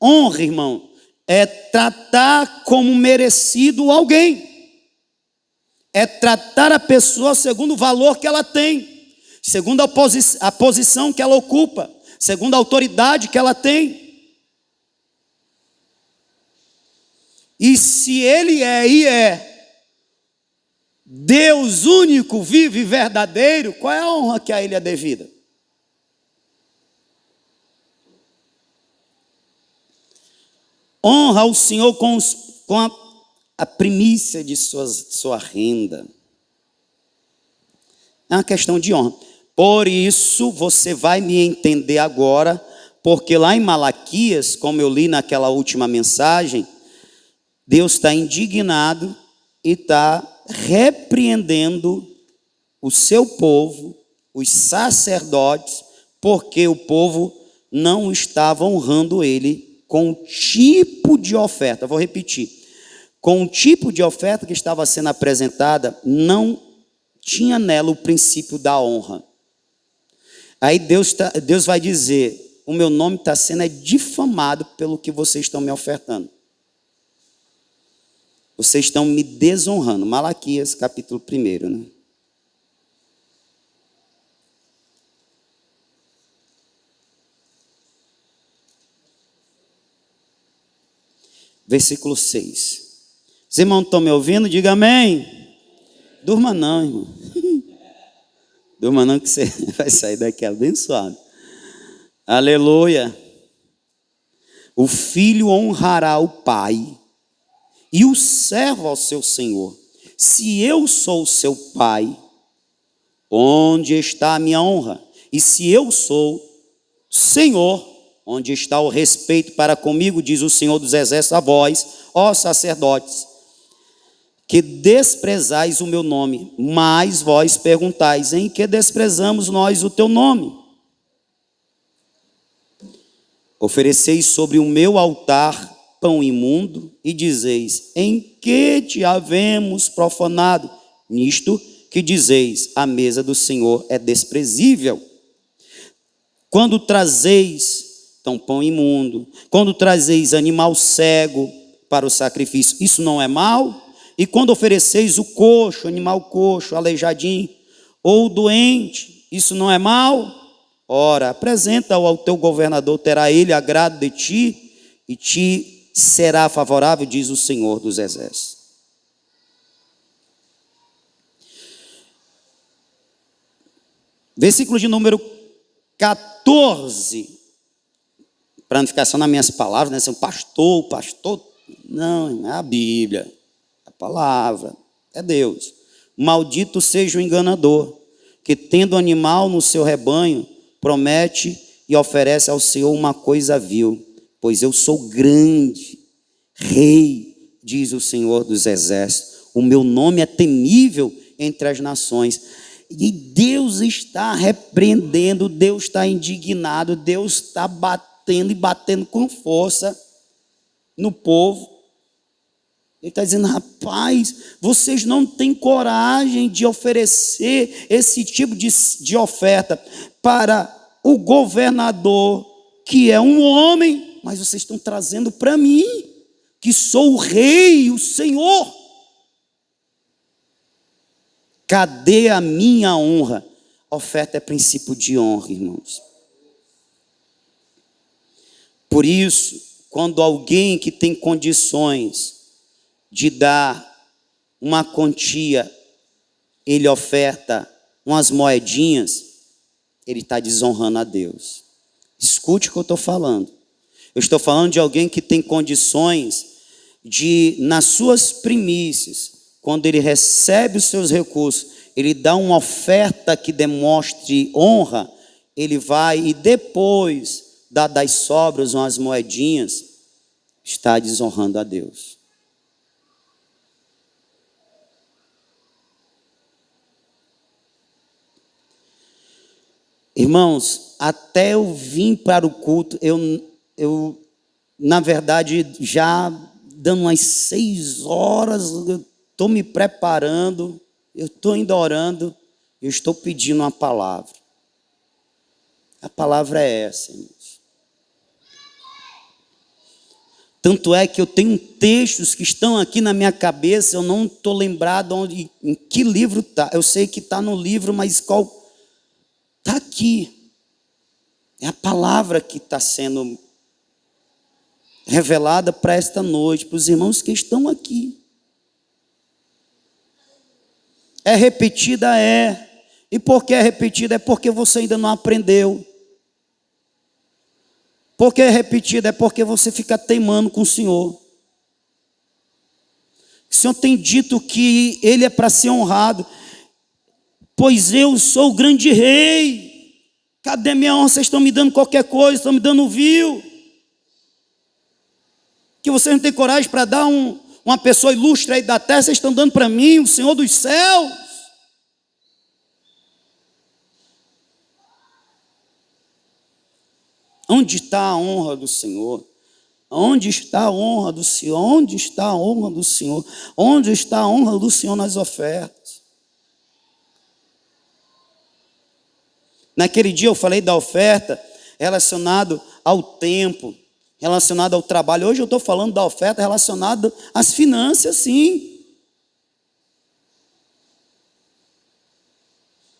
Honra, irmão, é tratar como merecido alguém. é tratar a pessoa segundo o valor que ela tem, segundo a posição que ela ocupa, segundo a autoridade que ela tem. E se ele é e é Deus único, vivo e verdadeiro, qual é a honra que a ele é devida? Honra o Senhor com a primícia de sua renda. É uma questão de honra. Por isso, você vai me entender agora, porque lá em Malaquias, como eu li naquela última mensagem, Deus está indignado e está repreendendo o seu povo, os sacerdotes, porque o povo não estava honrando ele com o tipo de oferta. Vou repetir. Com o tipo de oferta que estava sendo apresentada, não tinha nela o princípio da honra. Aí Deus vai dizer: o meu nome está sendo difamado pelo que vocês estão me ofertando. Vocês estão me desonrando. Malaquias, capítulo 1, né? Versículo 6. Os irmãos estão me ouvindo? Diga amém. Durma não, irmão. Durma não, que você vai sair daqui abençoado. Aleluia. O filho honrará o pai e o servo ao seu senhor. Se eu sou seu pai, onde está a minha honra? E se eu sou senhor, onde está o respeito para comigo, diz o Senhor dos Exércitos a vós, ó sacerdotes, que desprezais o meu nome, mas vós perguntais: em que desprezamos nós o teu nome? Ofereceis sobre o meu altar pão imundo e dizeis: em que te havemos profanado? Nisto que dizeis: a mesa do Senhor é desprezível. Quando trazeis então pão imundo, quando trazeis animal cego para o sacrifício, isso não é mal? E quando ofereceis o coxo, animal coxo, aleijadinho, ou doente, isso não é mal? Ora, apresenta-o ao teu governador, terá ele agrado de ti, e te será favorável, diz o Senhor dos Exércitos. Versículo de número 14, para não ficar só nas minhas palavras, né? Ser pastor, não, é a Bíblia. Palavra, é Deus. Maldito seja o enganador, que tendo animal no seu rebanho, promete e oferece ao Senhor uma coisa vil. Pois eu sou grande, rei, diz o Senhor dos Exércitos. O meu nome é temível entre as nações. E Deus está repreendendo, Deus está indignado, Deus está batendo e batendo com força no povo. Ele está dizendo: rapaz, vocês não têm coragem de oferecer esse tipo de oferta para o governador, que é um homem, mas vocês estão trazendo para mim, que sou o rei, o Senhor. Cadê a minha honra? A oferta é princípio de honra, irmãos. Por isso, quando alguém que tem condições de dar uma quantia, ele oferta umas moedinhas, ele está desonrando a Deus. Escute o que eu estou falando. Eu estou falando de alguém que tem condições de, nas suas primícias, quando ele recebe os seus recursos, ele dá uma oferta que demonstre honra, ele vai e depois dá das sobras umas moedinhas, está desonrando a Deus. Irmãos, até eu vim para o culto, eu na verdade, já dando umas 6 horas, eu estou me preparando, eu estou indo orando, eu estou pedindo uma palavra. A palavra é essa, irmãos. Tanto é que eu tenho textos que estão aqui na minha cabeça, eu não estou lembrado em que livro está. Eu sei que está no livro, mas qual? Está aqui. É a palavra que está sendo revelada para esta noite, para os irmãos que estão aqui. É repetida? É. E por que é repetida? É porque você ainda não aprendeu. Por que é repetida? É porque você fica teimando com o Senhor. O Senhor tem dito que Ele é para ser honrado. Pois eu sou o grande rei. Cadê minha honra? Vocês estão me dando qualquer coisa, estão me dando um vil. Que vocês não têm coragem para dar uma pessoa ilustre aí da terra, vocês estão dando para mim, o Senhor dos céus. Onde está a honra do Senhor? Onde está a honra do Senhor? Onde está a honra do Senhor? Onde está a honra do Senhor nas ofertas? Naquele dia eu falei da oferta relacionado ao tempo, relacionado ao trabalho. Hoje eu estou falando da oferta relacionada às finanças, sim.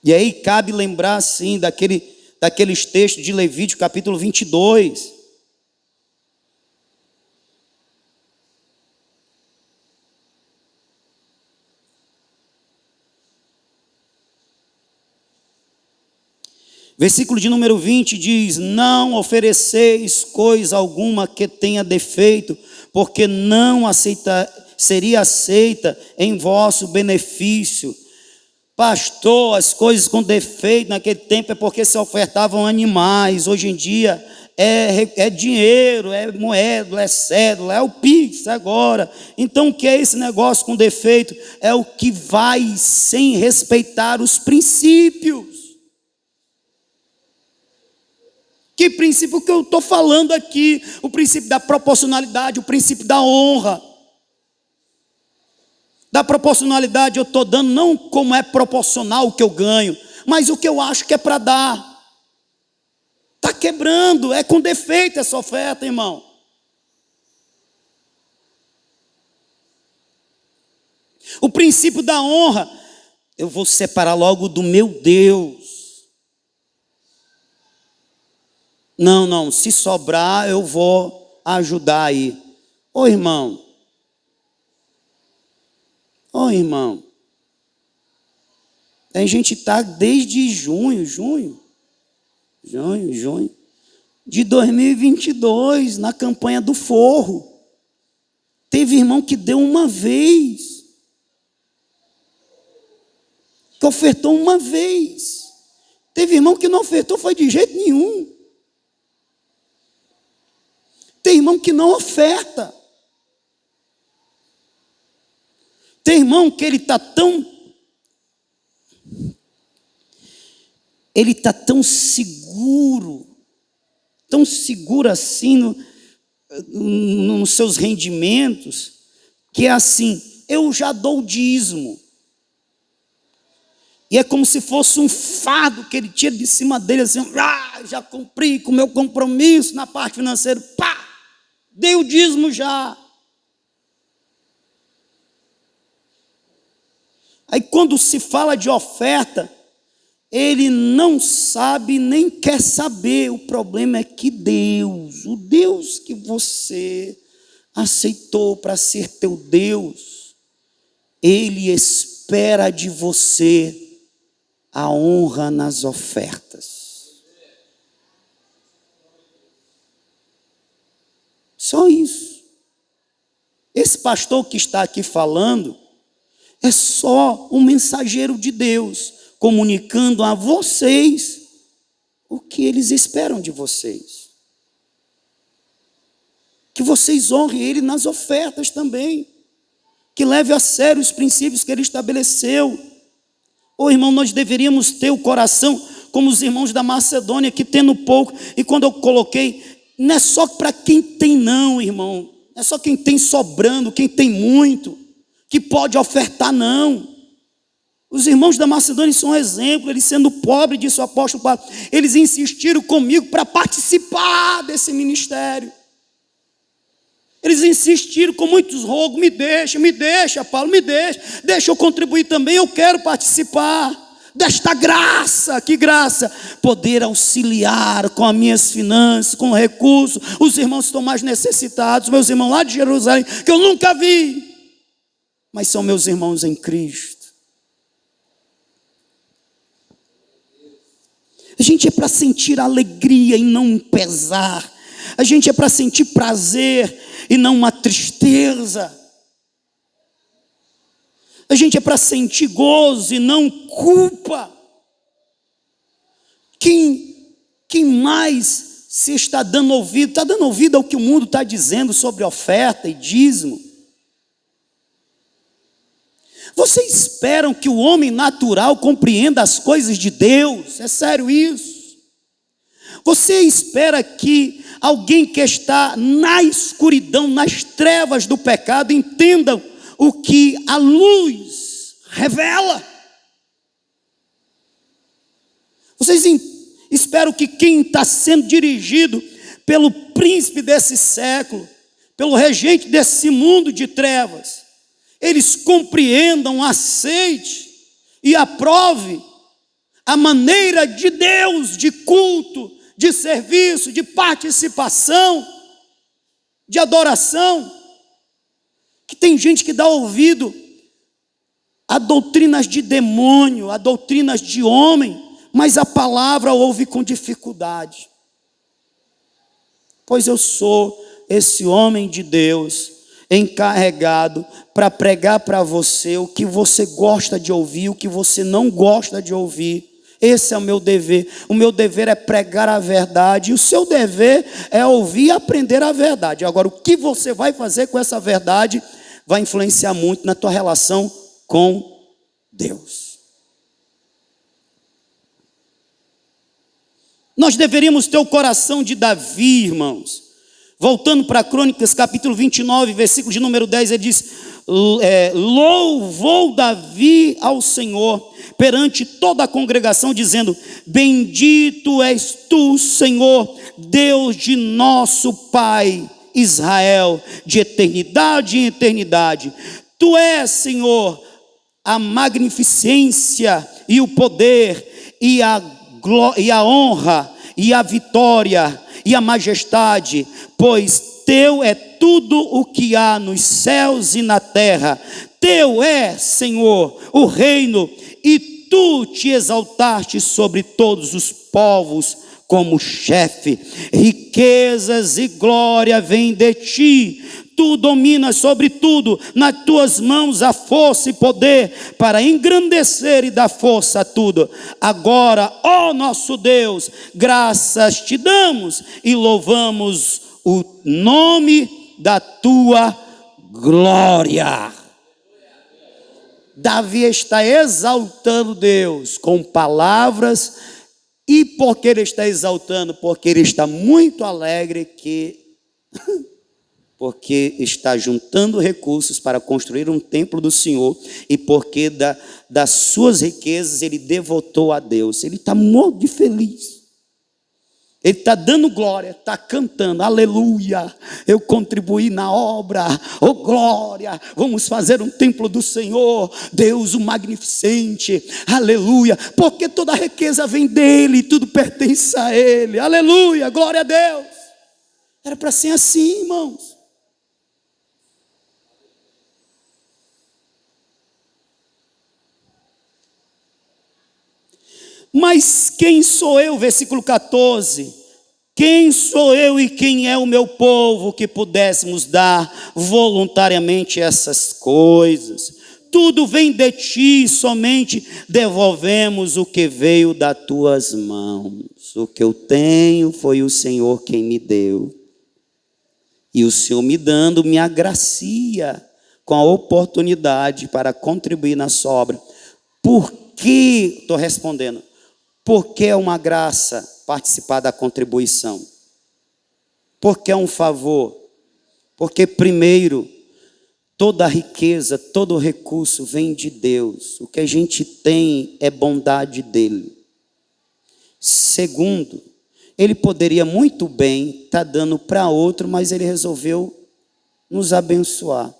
E aí cabe lembrar, sim, daqueles textos de Levítico, capítulo 22. Versículo de número 20 diz: não ofereceis coisa alguma que tenha defeito, porque não seria aceita em vosso benefício. Pastor, as coisas com defeito naquele tempo é porque se ofertavam animais. Hoje em dia é dinheiro, é moeda, é cédula, é o Pix agora. Então o que é esse negócio com defeito? É o que vai sem respeitar os princípios. Que princípio que eu estou falando aqui? O princípio da proporcionalidade, o princípio da honra. Da proporcionalidade eu estou dando não como é proporcional o que eu ganho, mas o que eu acho que é para dar. Está quebrando, é com defeito essa oferta, irmão. O princípio da honra, eu vou separar logo do meu Deus. Não, se sobrar eu vou ajudar aí. Ô irmão, a gente está desde junho de 2022, na campanha do forro. Teve irmão que deu uma vez, que ofertou uma vez. Teve irmão que não ofertou, foi de jeito nenhum. Tem irmão que não oferta. Tem irmão que ele está tão seguro assim nos seus rendimentos, que é assim: eu já dou o dízimo. E é como se fosse um fardo que ele tira de cima dele, assim: já cumpri com o meu compromisso na parte financeira, dei o dízimo já. Aí quando se fala de oferta, ele não sabe nem quer saber. O problema é que Deus, o Deus que você aceitou para ser teu Deus, Ele espera de você a honra nas ofertas. Só isso. Esse pastor que está aqui falando é só um mensageiro de Deus, comunicando a vocês o que eles esperam de vocês. Que vocês honrem Ele nas ofertas também. Que leve a sério os princípios que Ele estabeleceu. Irmão, nós deveríamos ter o coração como os irmãos da Macedônia, que tendo pouco, e quando eu coloquei, não é só para quem tem não, irmão. Não é só quem tem sobrando, quem tem muito, que pode ofertar, não. Os irmãos da Macedônia são um exemplo. Eles sendo pobres, disse o apóstolo Paulo, eles insistiram comigo para participar desse ministério. Eles insistiram com muitos rogos: me deixa, Paulo, me deixa eu contribuir também, eu quero participar desta graça. Que graça! Poder auxiliar com as minhas finanças, com recursos, os irmãos estão mais necessitados, meus irmãos lá de Jerusalém, que eu nunca vi, mas são meus irmãos em Cristo. A gente é para sentir alegria e não um pesar. A gente é para sentir prazer e não uma tristeza. A gente é para sentir gozo e não culpa. Quem mais se está dando ouvido? Está dando ouvido ao que o mundo está dizendo sobre oferta e dízimo? Vocês esperam que o homem natural compreenda as coisas de Deus? É sério isso? Você espera que alguém que está na escuridão, nas trevas do pecado, entenda o que a luz revela? Vocês esperam que quem está sendo dirigido pelo príncipe desse século, pelo regente desse mundo de trevas, eles compreendam, aceite e aprove a maneira de Deus, de culto, de serviço, de participação, de adoração? Que tem gente que dá ouvido a doutrinas de demônio, a doutrinas de homem, mas a palavra ouve com dificuldade. Pois eu sou esse homem de Deus, encarregado para pregar para você o que você gosta de ouvir, o que você não gosta de ouvir. Esse é o meu dever. O meu dever é pregar a verdade, e o seu dever é ouvir e aprender a verdade. Agora, o que você vai fazer com essa verdade vai influenciar muito na tua relação com Deus. Nós deveríamos ter o coração de Davi, irmãos. Voltando para Crônicas, capítulo 29, versículo de número 10, ele diz: louvou Davi ao Senhor perante toda a congregação, dizendo: bendito és tu, Senhor, Deus de nosso Pai Israel, de eternidade em eternidade. Tu és, Senhor, a magnificência e o poder e a honra e a vitória e a majestade, pois teu é tudo o que há nos céus e na terra. Teu é, Senhor, o reino, e tu te exaltaste sobre todos os povos como chefe. Riquezas e glória vêm de ti. Tu dominas sobre tudo, nas tuas mãos há força e poder para engrandecer e dar força a tudo. Agora, ó nosso Deus, graças te damos e louvamos o nome da tua glória. Davi está exaltando Deus com palavras. E por que ele está exaltando? Porque ele está muito alegre porque está juntando recursos para construir um templo do Senhor, e porque das suas riquezas ele devotou a Deus. Ele está muito feliz. Ele está dando glória, está cantando: aleluia, eu contribuí na obra, oh glória, vamos fazer um templo do Senhor, Deus o magnificente, aleluia, porque toda a riqueza vem dele, tudo pertence a ele, aleluia, glória a Deus. Era para ser assim, irmãos. Mas quem sou eu, versículo 14, quem sou eu e quem é o meu povo que pudéssemos dar voluntariamente essas coisas? Tudo vem de ti, somente devolvemos o que veio das tuas mãos. O que eu tenho foi o Senhor quem me deu, e o Senhor me dando me agracia com a oportunidade para contribuir na sua obra. Por que? Estou respondendo. Porque é uma graça participar da contribuição. Porque é um favor. Porque primeiro, toda a riqueza, todo o recurso vem de Deus. O que a gente tem é bondade dele. Segundo, ele poderia muito bem estar dando para outro, mas ele resolveu nos abençoar.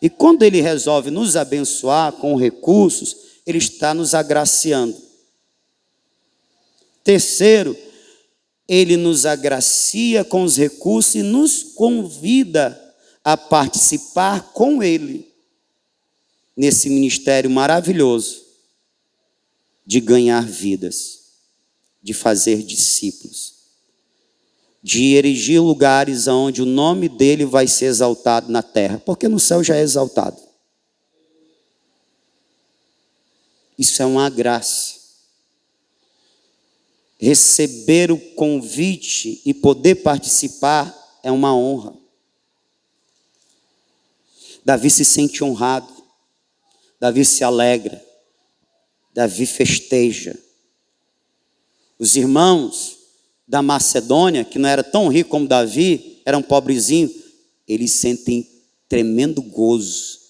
E quando Ele resolve nos abençoar com recursos, Ele está nos agraciando. Terceiro, Ele nos agracia com os recursos e nos convida a participar com Ele nesse ministério maravilhoso de ganhar vidas, de fazer discípulos, de erigir lugares onde o nome dele vai ser exaltado na terra, porque no céu já é exaltado. Isso é uma graça. Receber o convite e poder participar é uma honra. Davi se sente honrado, Davi se alegra, Davi festeja. Os irmãos da Macedônia, que não era tão rico como Davi, eram pobrezinhos, eles sentem tremendo gozo.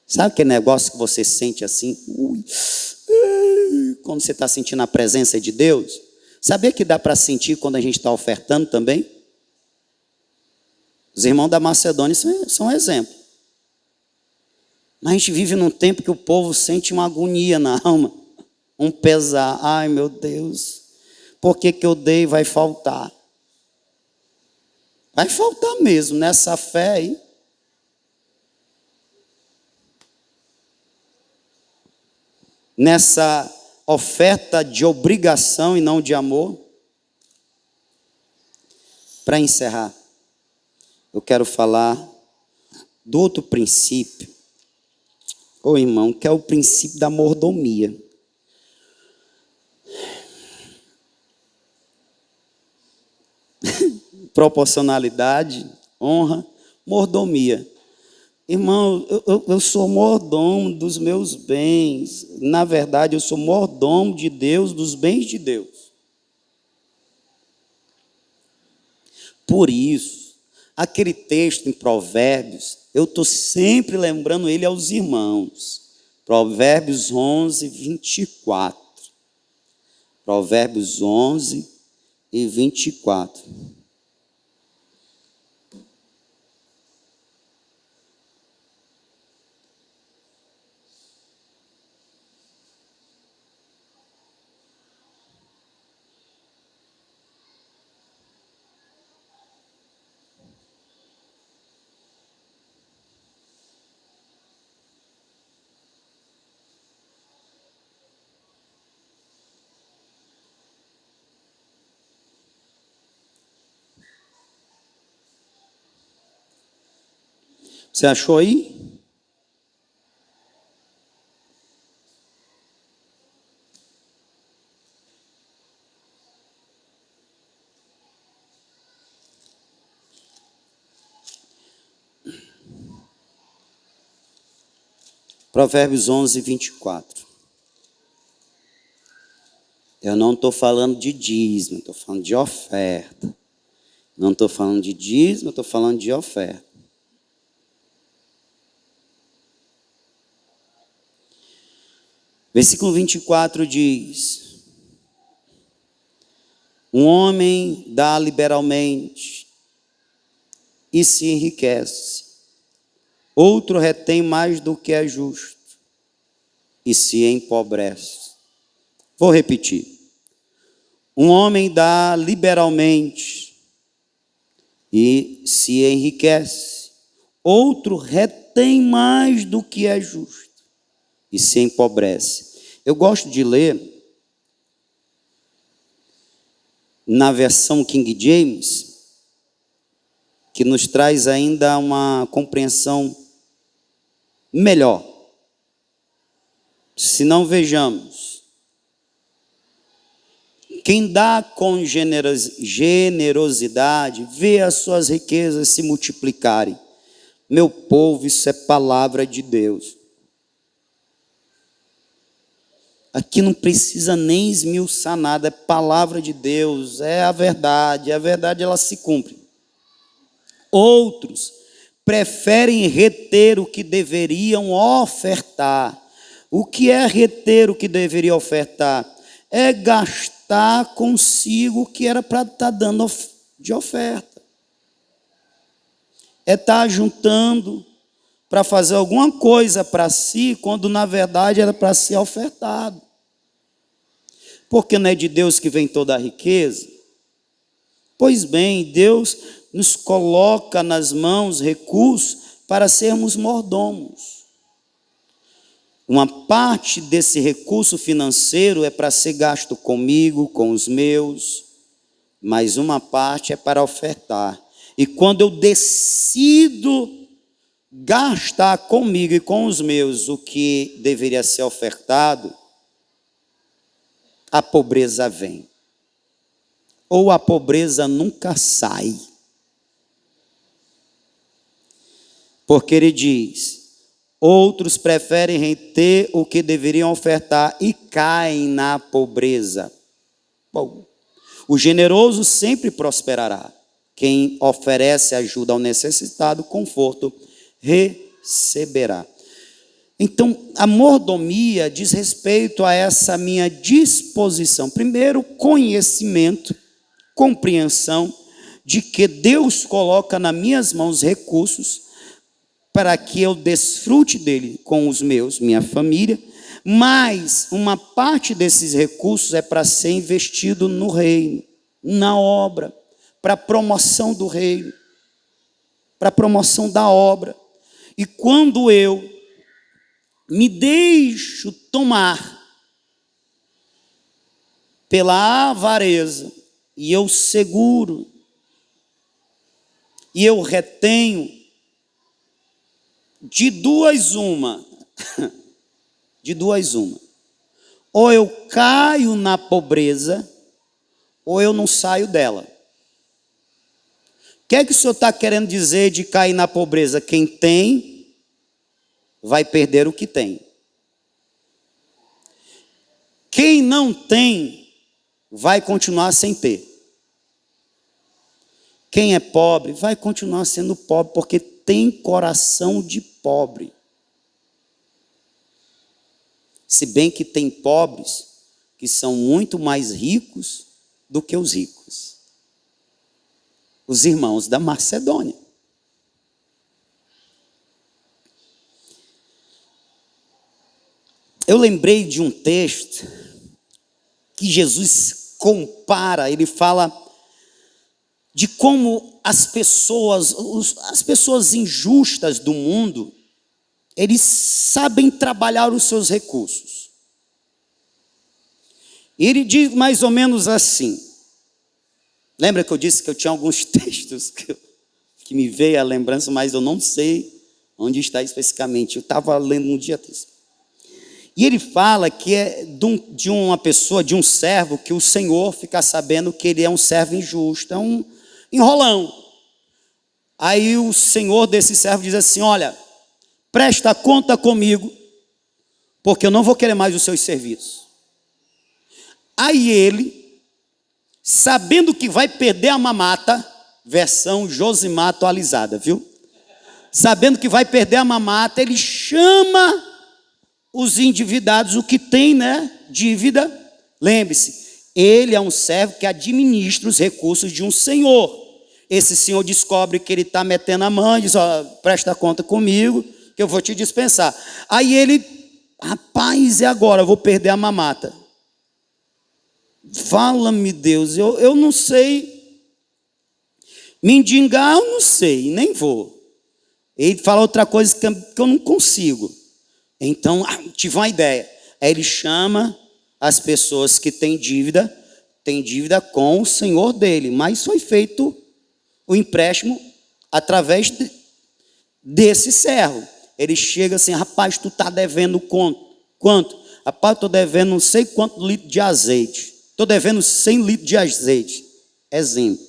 Sabe aquele negócio que você sente assim? Quando você está sentindo a presença de Deus? Sabia que dá para sentir quando a gente está ofertando também? Os irmãos da Macedônia são um exemplo. Mas a gente vive num tempo que o povo sente uma agonia na alma, um pesar. Ai, meu Deus, por que eu dei? Vai faltar. Vai faltar mesmo nessa fé aí. Nessa oferta de obrigação e não de amor. Para encerrar, eu quero falar do outro princípio, irmão, que é o princípio da mordomia. Proporcionalidade, honra, mordomia. Irmão, eu sou mordomo dos meus bens. Na verdade, eu sou mordomo de Deus, dos bens de Deus. Por isso, aquele texto em Provérbios, eu estou sempre lembrando ele aos irmãos. Provérbios 11, 24. Provérbios 11 e 24. Você achou aí? Provérbios 11, 24. Eu não estou falando de dízimo, estou falando de oferta. Não estou falando de dízimo, estou falando de oferta. Versículo 24 diz: um homem dá liberalmente e se enriquece. Outro retém mais do que é justo e se empobrece. Vou repetir. Um homem dá liberalmente e se enriquece. Outro retém mais do que é justo e se empobrece. Eu gosto de ler na versão King James, que nos traz ainda uma compreensão melhor. Se não, vejamos. Quem dá com generosidade, vê as suas riquezas se multiplicarem. Meu povo, isso é palavra de Deus. Aqui não precisa nem esmiuçar nada, é palavra de Deus, é a verdade ela se cumpre. Outros preferem reter o que deveriam ofertar. O que é reter o que deveria ofertar? É gastar consigo o que era para estar dando de oferta. é estar juntando para fazer alguma coisa para si, quando na verdade era para ser ofertado. Porque não é de Deus que vem toda a riqueza? Pois bem, Deus nos coloca nas mãos recursos para sermos mordomos. Uma parte desse recurso financeiro é para ser gasto comigo, com os meus, mas uma parte é para ofertar. E quando eu decido gastar comigo e com os meus o que deveria ser ofertado, a pobreza vem. Ou a pobreza nunca sai. Porque ele diz: outros preferem reter o que deveriam ofertar e caem na pobreza. Bom, o generoso sempre prosperará. Quem oferece ajuda ao necessitado, conforto, receberá. Então, a mordomia diz respeito a essa minha disposição. Primeiro, conhecimento, compreensão de que Deus coloca nas minhas mãos recursos para que eu desfrute dele com os meus, minha família, mas uma parte desses recursos é para ser investido no reino, na obra, para a promoção do reino, para a promoção da obra. E quando eu me deixo tomar pela avareza, e eu seguro, e eu retenho, de duas uma, ou eu caio na pobreza, ou eu não saio dela. O que é que o senhor está querendo dizer de cair na pobreza? Quem tem, vai perder o que tem. Quem não tem, vai continuar sem ter. Quem é pobre, vai continuar sendo pobre, porque tem coração de pobre. Se bem que tem pobres que são muito mais ricos do que os ricos. Os irmãos da Macedônia. Eu lembrei de um texto que Jesus compara, ele fala de como as pessoas injustas do mundo, eles sabem trabalhar os seus recursos. E ele diz mais ou menos assim. Lembra que eu disse que eu tinha alguns textos que me veio a lembrança, mas eu não sei onde está especificamente. Eu estava lendo um dia desse. E ele fala que é de uma pessoa, de um servo, que o Senhor fica sabendo que ele é um servo injusto, é um enrolão. Aí o Senhor desse servo diz assim: olha, presta conta comigo, porque eu não vou querer mais os seus serviços. Aí ele, sabendo que vai perder a mamata, versão Josimar atualizada, viu? Sabendo que vai perder a mamata, ele chama os endividados, o que tem, né? Dívida. Lembre-se, ele é um servo que administra os recursos de um senhor. Esse senhor descobre que ele está metendo a mão e diz: ó, presta conta comigo, que eu vou te dispensar. Aí ele, rapaz, e agora? Eu vou perder a mamata. Fala-me, Deus, eu não sei. Mendigar eu não sei, nem vou. Ele fala outra coisa que eu não consigo. Então, tive uma ideia. Aí ele chama as pessoas que têm dívida com o senhor dele, mas foi feito o empréstimo através desse servo. Ele chega assim: rapaz, tu está devendo quanto? Rapaz, estou devendo não sei quanto litro de azeite. Estou devendo 100 litros de azeite. Exemplo.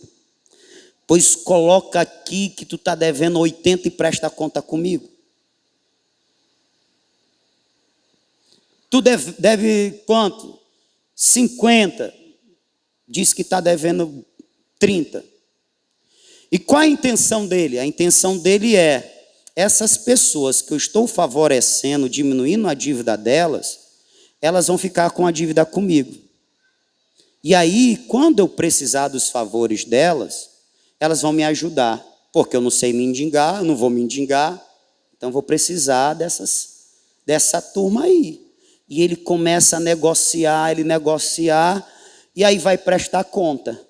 Pois coloca aqui que tu está devendo 80 e presta conta comigo. Tu deve quanto? 50. Diz que está devendo 30. E qual a intenção dele? A intenção dele é: essas pessoas que eu estou favorecendo, diminuindo a dívida delas, elas vão ficar com a dívida comigo. E aí, quando eu precisar dos favores delas, elas vão me ajudar. porque eu não sei mendigar, eu não vou mendigar, então vou precisar dessa turma aí. E ele começa a negociar, e aí vai prestar conta.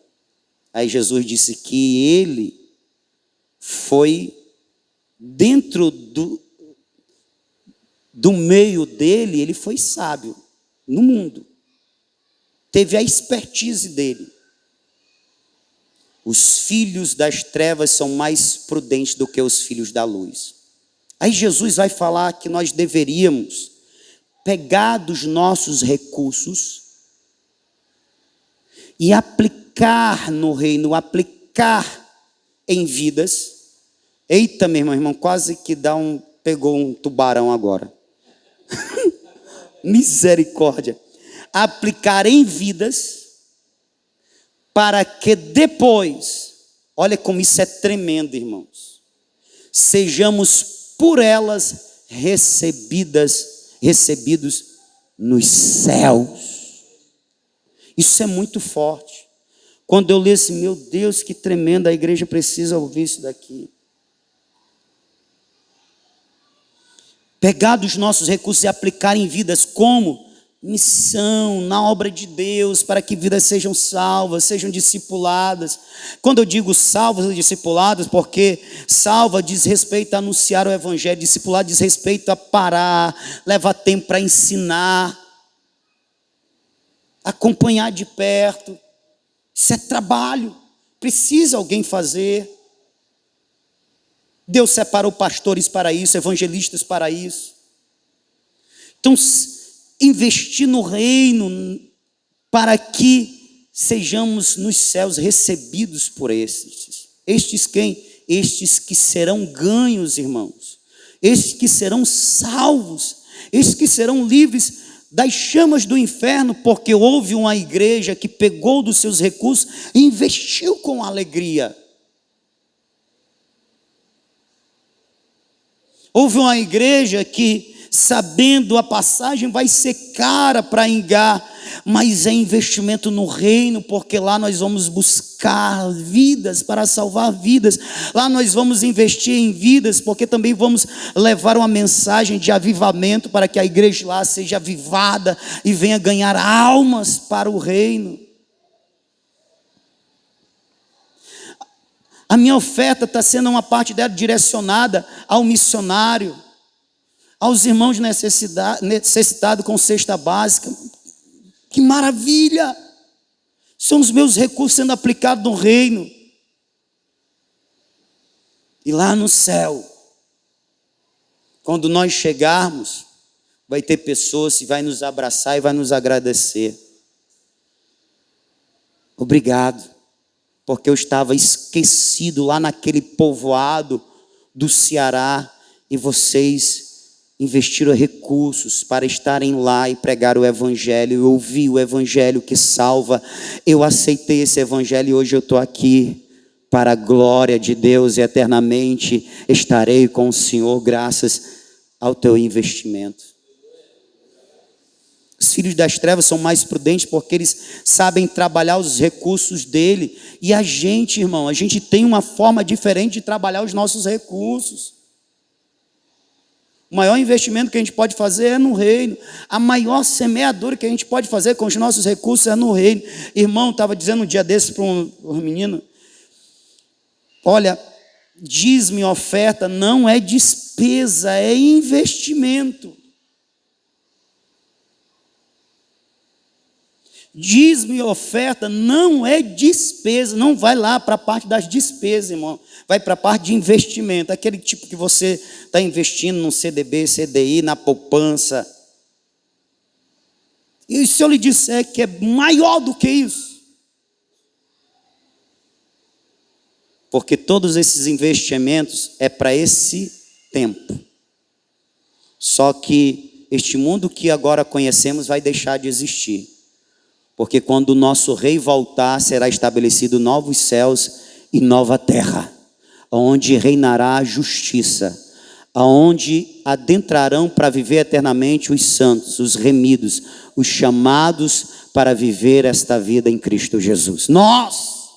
Aí Jesus disse que ele foi dentro do meio dele, ele foi sábio no mundo. Teve a expertise dele. Os filhos das trevas são mais prudentes do que os filhos da luz. Aí Jesus vai falar que nós deveríamos pegar dos nossos recursos e aplicar no reino, aplicar em vidas. Eita, meu irmão, quase que pegou um tubarão agora. Misericórdia. Aplicar em vidas, para que depois, olha como isso é tremendo, irmãos, sejamos por elas recebidos nos céus. Isso é muito forte. Quando eu leio assim, meu Deus, que tremendo, a igreja precisa ouvir isso daqui. Pegar dos nossos recursos e aplicar em vidas como missão, na obra de Deus, para que vidas sejam salvas, sejam discipuladas. Quando eu digo salvas e discipuladas, porque salva diz respeito a anunciar o evangelho, discipular diz respeito a parar, levar tempo para ensinar, acompanhar de perto. Isso é trabalho, precisa alguém fazer. Deus separou pastores para isso, evangelistas para isso. Então, investir no reino para que sejamos nos céus recebidos por estes. Estes quem? Estes que serão ganhos, irmãos. Estes que serão salvos. Estes que serão livres das chamas do inferno, porque houve uma igreja que pegou dos seus recursos e investiu com alegria. Houve uma igreja que, sabendo a passagem vai ser cara para Ingá, mas é investimento no reino, porque lá nós vamos buscar vidas para salvar vidas. Lá nós vamos investir em vidas, porque também vamos levar uma mensagem de avivamento para que a igreja lá seja avivada e venha ganhar almas para o reino. A minha oferta está sendo uma parte dela direcionada ao missionário, aos irmãos necessitados com cesta básica. Que maravilha! São os meus recursos sendo aplicados no reino. E lá no céu, quando nós chegarmos, vai ter pessoas que vai nos abraçar e vai nos agradecer. Obrigado, porque eu estava esquecido lá naquele povoado do Ceará e vocês investiram recursos para estarem lá e pregar o evangelho. Eu ouvi o evangelho que salva. Eu aceitei esse evangelho e hoje eu estou aqui para a glória de Deus e eternamente estarei com o Senhor graças ao teu investimento. Os filhos das trevas são mais prudentes porque eles sabem trabalhar os recursos dele. E a gente, irmão, a gente tem uma forma diferente de trabalhar os nossos recursos. O maior investimento que a gente pode fazer é no reino. A maior semeadura que a gente pode fazer com os nossos recursos é no reino. Irmão, estava dizendo um dia desse para um menino: olha, dízimo e oferta não é despesa, é investimento. Dízimo e oferta não é despesa, não vai lá para a parte das despesas, irmão. Vai para a parte de investimento, aquele tipo que você está investindo no CDB, CDI, na poupança. E se eu lhe disser que é maior do que isso? Porque todos esses investimentos é para esse tempo. Só que este mundo que agora conhecemos vai deixar de existir. Porque quando o nosso rei voltar, será estabelecido novos céus e nova terra, onde reinará a justiça, aonde adentrarão para viver eternamente os santos, os remidos, os chamados para viver esta vida em Cristo Jesus. Nós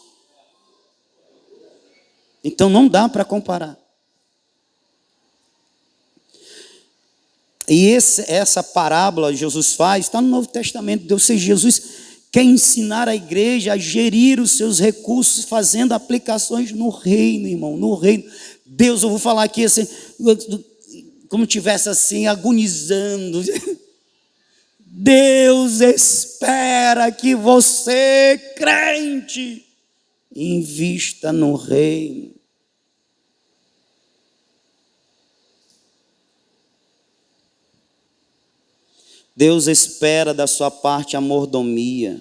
Então não dá para comparar. E essa parábola Jesus faz, está no Novo Testamento. Ou seja, Jesus quer ensinar a igreja a gerir os seus recursos, fazendo aplicações no reino, irmão, no reino. Deus, eu vou falar aqui assim, como tivesse assim, agonizando. Deus espera que você, crente, invista no reino. Deus espera da sua parte a mordomia.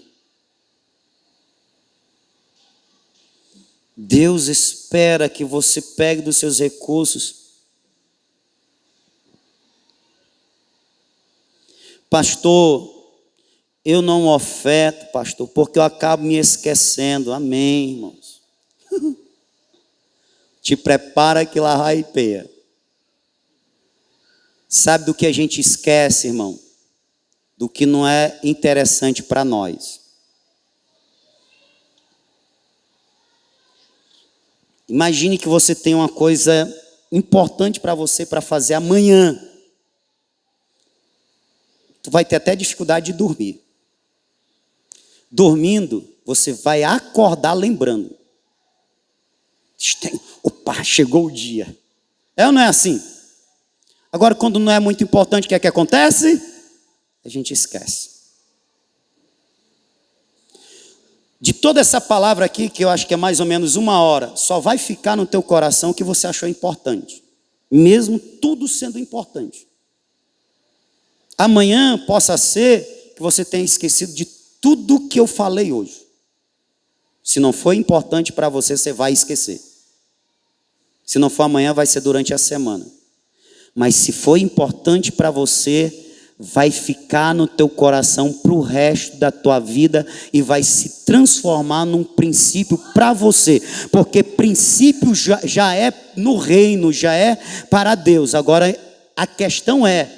Deus espera que você pegue dos seus recursos. Pastor, eu não oferto, pastor, porque eu acabo me esquecendo. Amém, irmãos. Te prepara que lá vai peia. Sabe do que a gente esquece, irmão? Do que não é interessante para nós. Imagine que você tem uma coisa importante para você para fazer amanhã. Tu vai ter até dificuldade de dormir. Dormindo, você vai acordar lembrando. Opa, chegou o dia. É ou não é assim? Agora, quando não é muito importante, o que é que acontece? A gente esquece. De toda essa palavra aqui, que eu acho que é mais ou menos 1 hora, só vai ficar no teu coração o que você achou importante. Mesmo tudo sendo importante. Amanhã possa ser que você tenha esquecido de tudo que eu falei hoje. Se não foi importante para você, você vai esquecer. Se não for amanhã, vai ser durante a semana. Mas se for importante para você, vai ficar no teu coração para o resto da tua vida e vai se transformar num princípio para você, porque princípio já é no reino, já é para Deus. Agora a questão é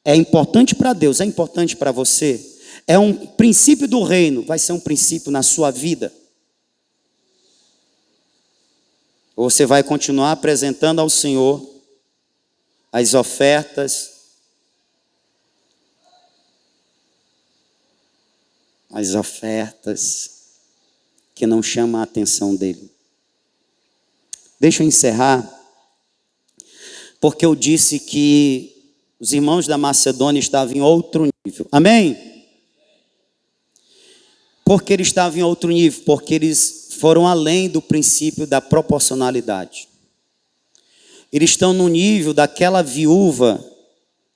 importante para Deus, é importante para você? É um princípio do reino, vai ser um princípio na sua vida? Ou você vai continuar apresentando ao Senhor as ofertas, que não chamam a atenção dele? Deixa eu encerrar, porque eu disse que os irmãos da Macedônia estavam em outro nível. Amém? Porque eles estavam em outro nível? Porque eles foram além do princípio da proporcionalidade. Eles estão no nível daquela viúva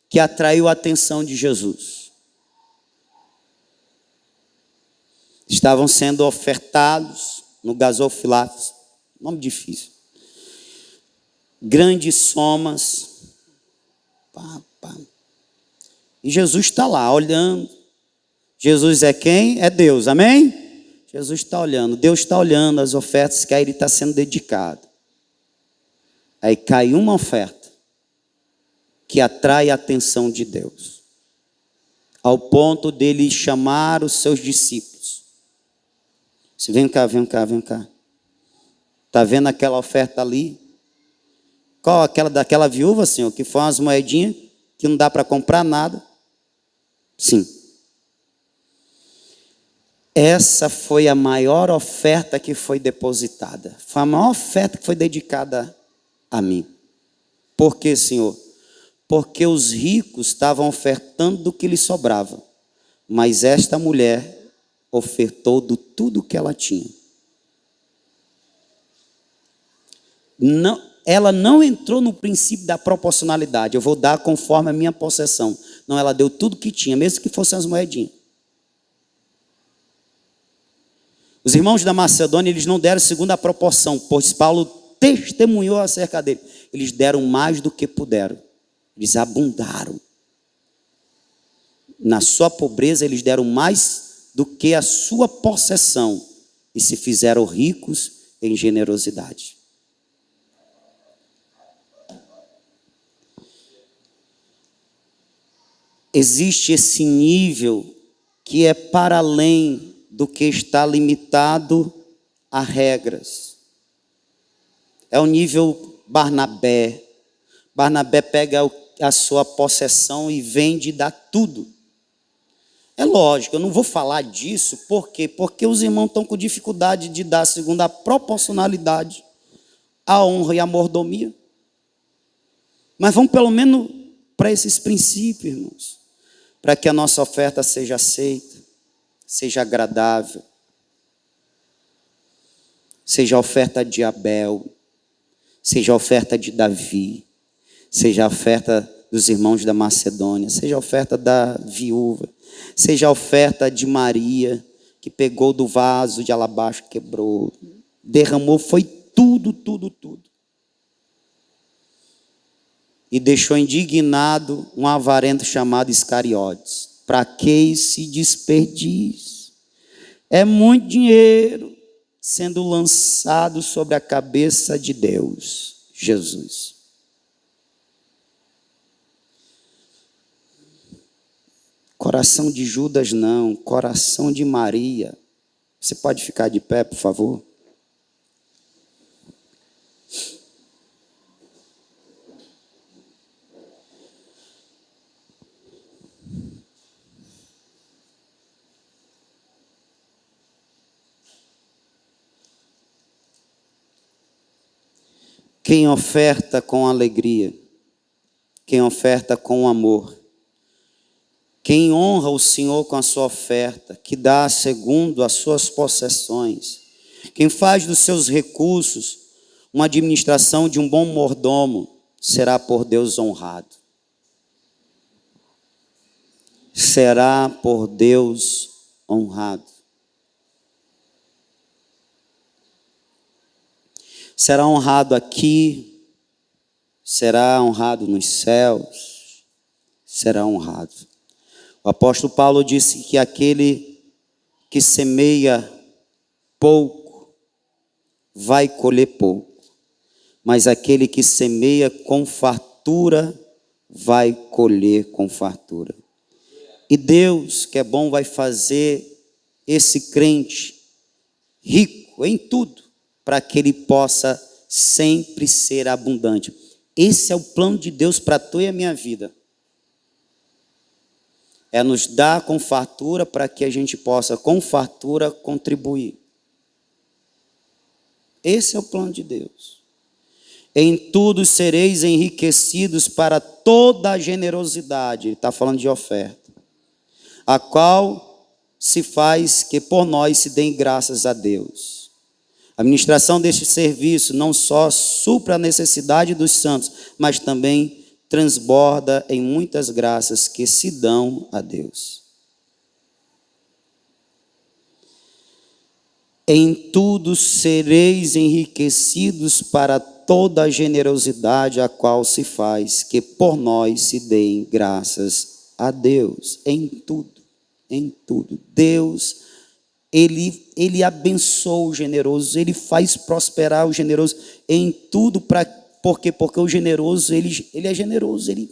que atraiu a atenção de Jesus. Estavam sendo ofertados no gasofilatos, nome difícil, grandes somas, e Jesus está lá olhando. Jesus é quem? É Deus, amém? Jesus está olhando, Deus está olhando as ofertas que aí ele está sendo dedicado. Aí cai uma oferta que atrai a atenção de Deus, ao ponto dele chamar os seus discípulos. Vem cá. Está vendo aquela oferta ali? Qual aquela daquela viúva, Senhor? Que foi umas moedinhas que não dá para comprar nada. Sim. Essa foi a maior oferta que foi depositada. Foi a maior oferta que foi dedicada a mim. Por quê, Senhor? Porque os ricos estavam ofertando do que lhes sobrava. Mas esta mulher ofertou do tudo que ela tinha. Não, ela não entrou no princípio da proporcionalidade. Eu vou dar conforme a minha possessão. Não, ela deu tudo que tinha, mesmo que fossem as moedinhas. Os irmãos da Macedônia, eles não deram segundo a proporção, pois Paulo testemunhou acerca dele. Eles deram mais do que puderam. Eles abundaram. Na sua pobreza, eles deram mais do que a sua possessão e se fizeram ricos em generosidade. Existe esse nível que é para além do que está limitado a regras. É o nível Barnabé. Barnabé pega a sua possessão e vende e dá tudo. É lógico, eu não vou falar disso, por quê? Porque os irmãos estão com dificuldade de dar, segundo a proporcionalidade, a honra e a mordomia. Mas vamos pelo menos para esses princípios, irmãos, para que a nossa oferta seja aceita, seja agradável, seja a oferta de Abel, seja a oferta de Davi, seja a oferta dos irmãos da Macedônia, seja a oferta da viúva, seja a oferta de Maria, que pegou do vaso de alabastro, quebrou, derramou, foi tudo, tudo, tudo. E deixou indignado um avarento chamado Iscariotes. Para que esse desperdício? É muito dinheiro sendo lançado sobre a cabeça de Deus, Jesus. Coração de Judas não, coração de Maria. Você pode ficar de pé, por favor? Quem oferta com alegria, quem oferta com amor, quem honra o Senhor com a sua oferta, que dá segundo as suas possessões, quem faz dos seus recursos uma administração de um bom mordomo, será por Deus honrado. Será por Deus honrado. Será honrado aqui, será honrado nos céus, será honrado. O apóstolo Paulo disse que aquele que semeia pouco, vai colher pouco, mas aquele que semeia com fartura, vai colher com fartura. E Deus, que é bom, vai fazer esse crente rico em tudo, para que ele possa sempre ser abundante. Esse é o plano de Deus para a tua e a minha vida. É nos dar com fartura para que a gente possa, com fartura, contribuir. Esse é o plano de Deus. Em tudo sereis enriquecidos para toda a generosidade. Ele está falando de oferta. A qual se faz que por nós se deem graças a Deus. A administração deste serviço não só supra a necessidade dos santos, mas também transborda em muitas graças que se dão a Deus. Em tudo sereis enriquecidos para toda a generosidade a qual se faz que por nós se deem graças a Deus. Em tudo, em tudo. Deus, Ele abençoa o generoso, Ele faz prosperar o generoso em tudo. Por quê? Porque o generoso, ele é generoso, ele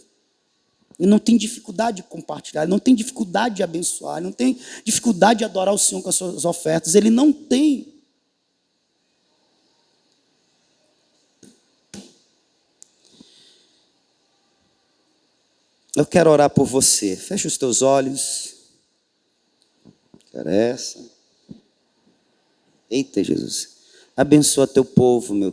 não tem dificuldade de compartilhar, ele não tem dificuldade de abençoar, ele não tem dificuldade de adorar o Senhor com as suas ofertas, ele não tem. Eu quero orar por você. Fecha os teus olhos. Quero essa. Eita, Jesus. Abençoa teu povo, meu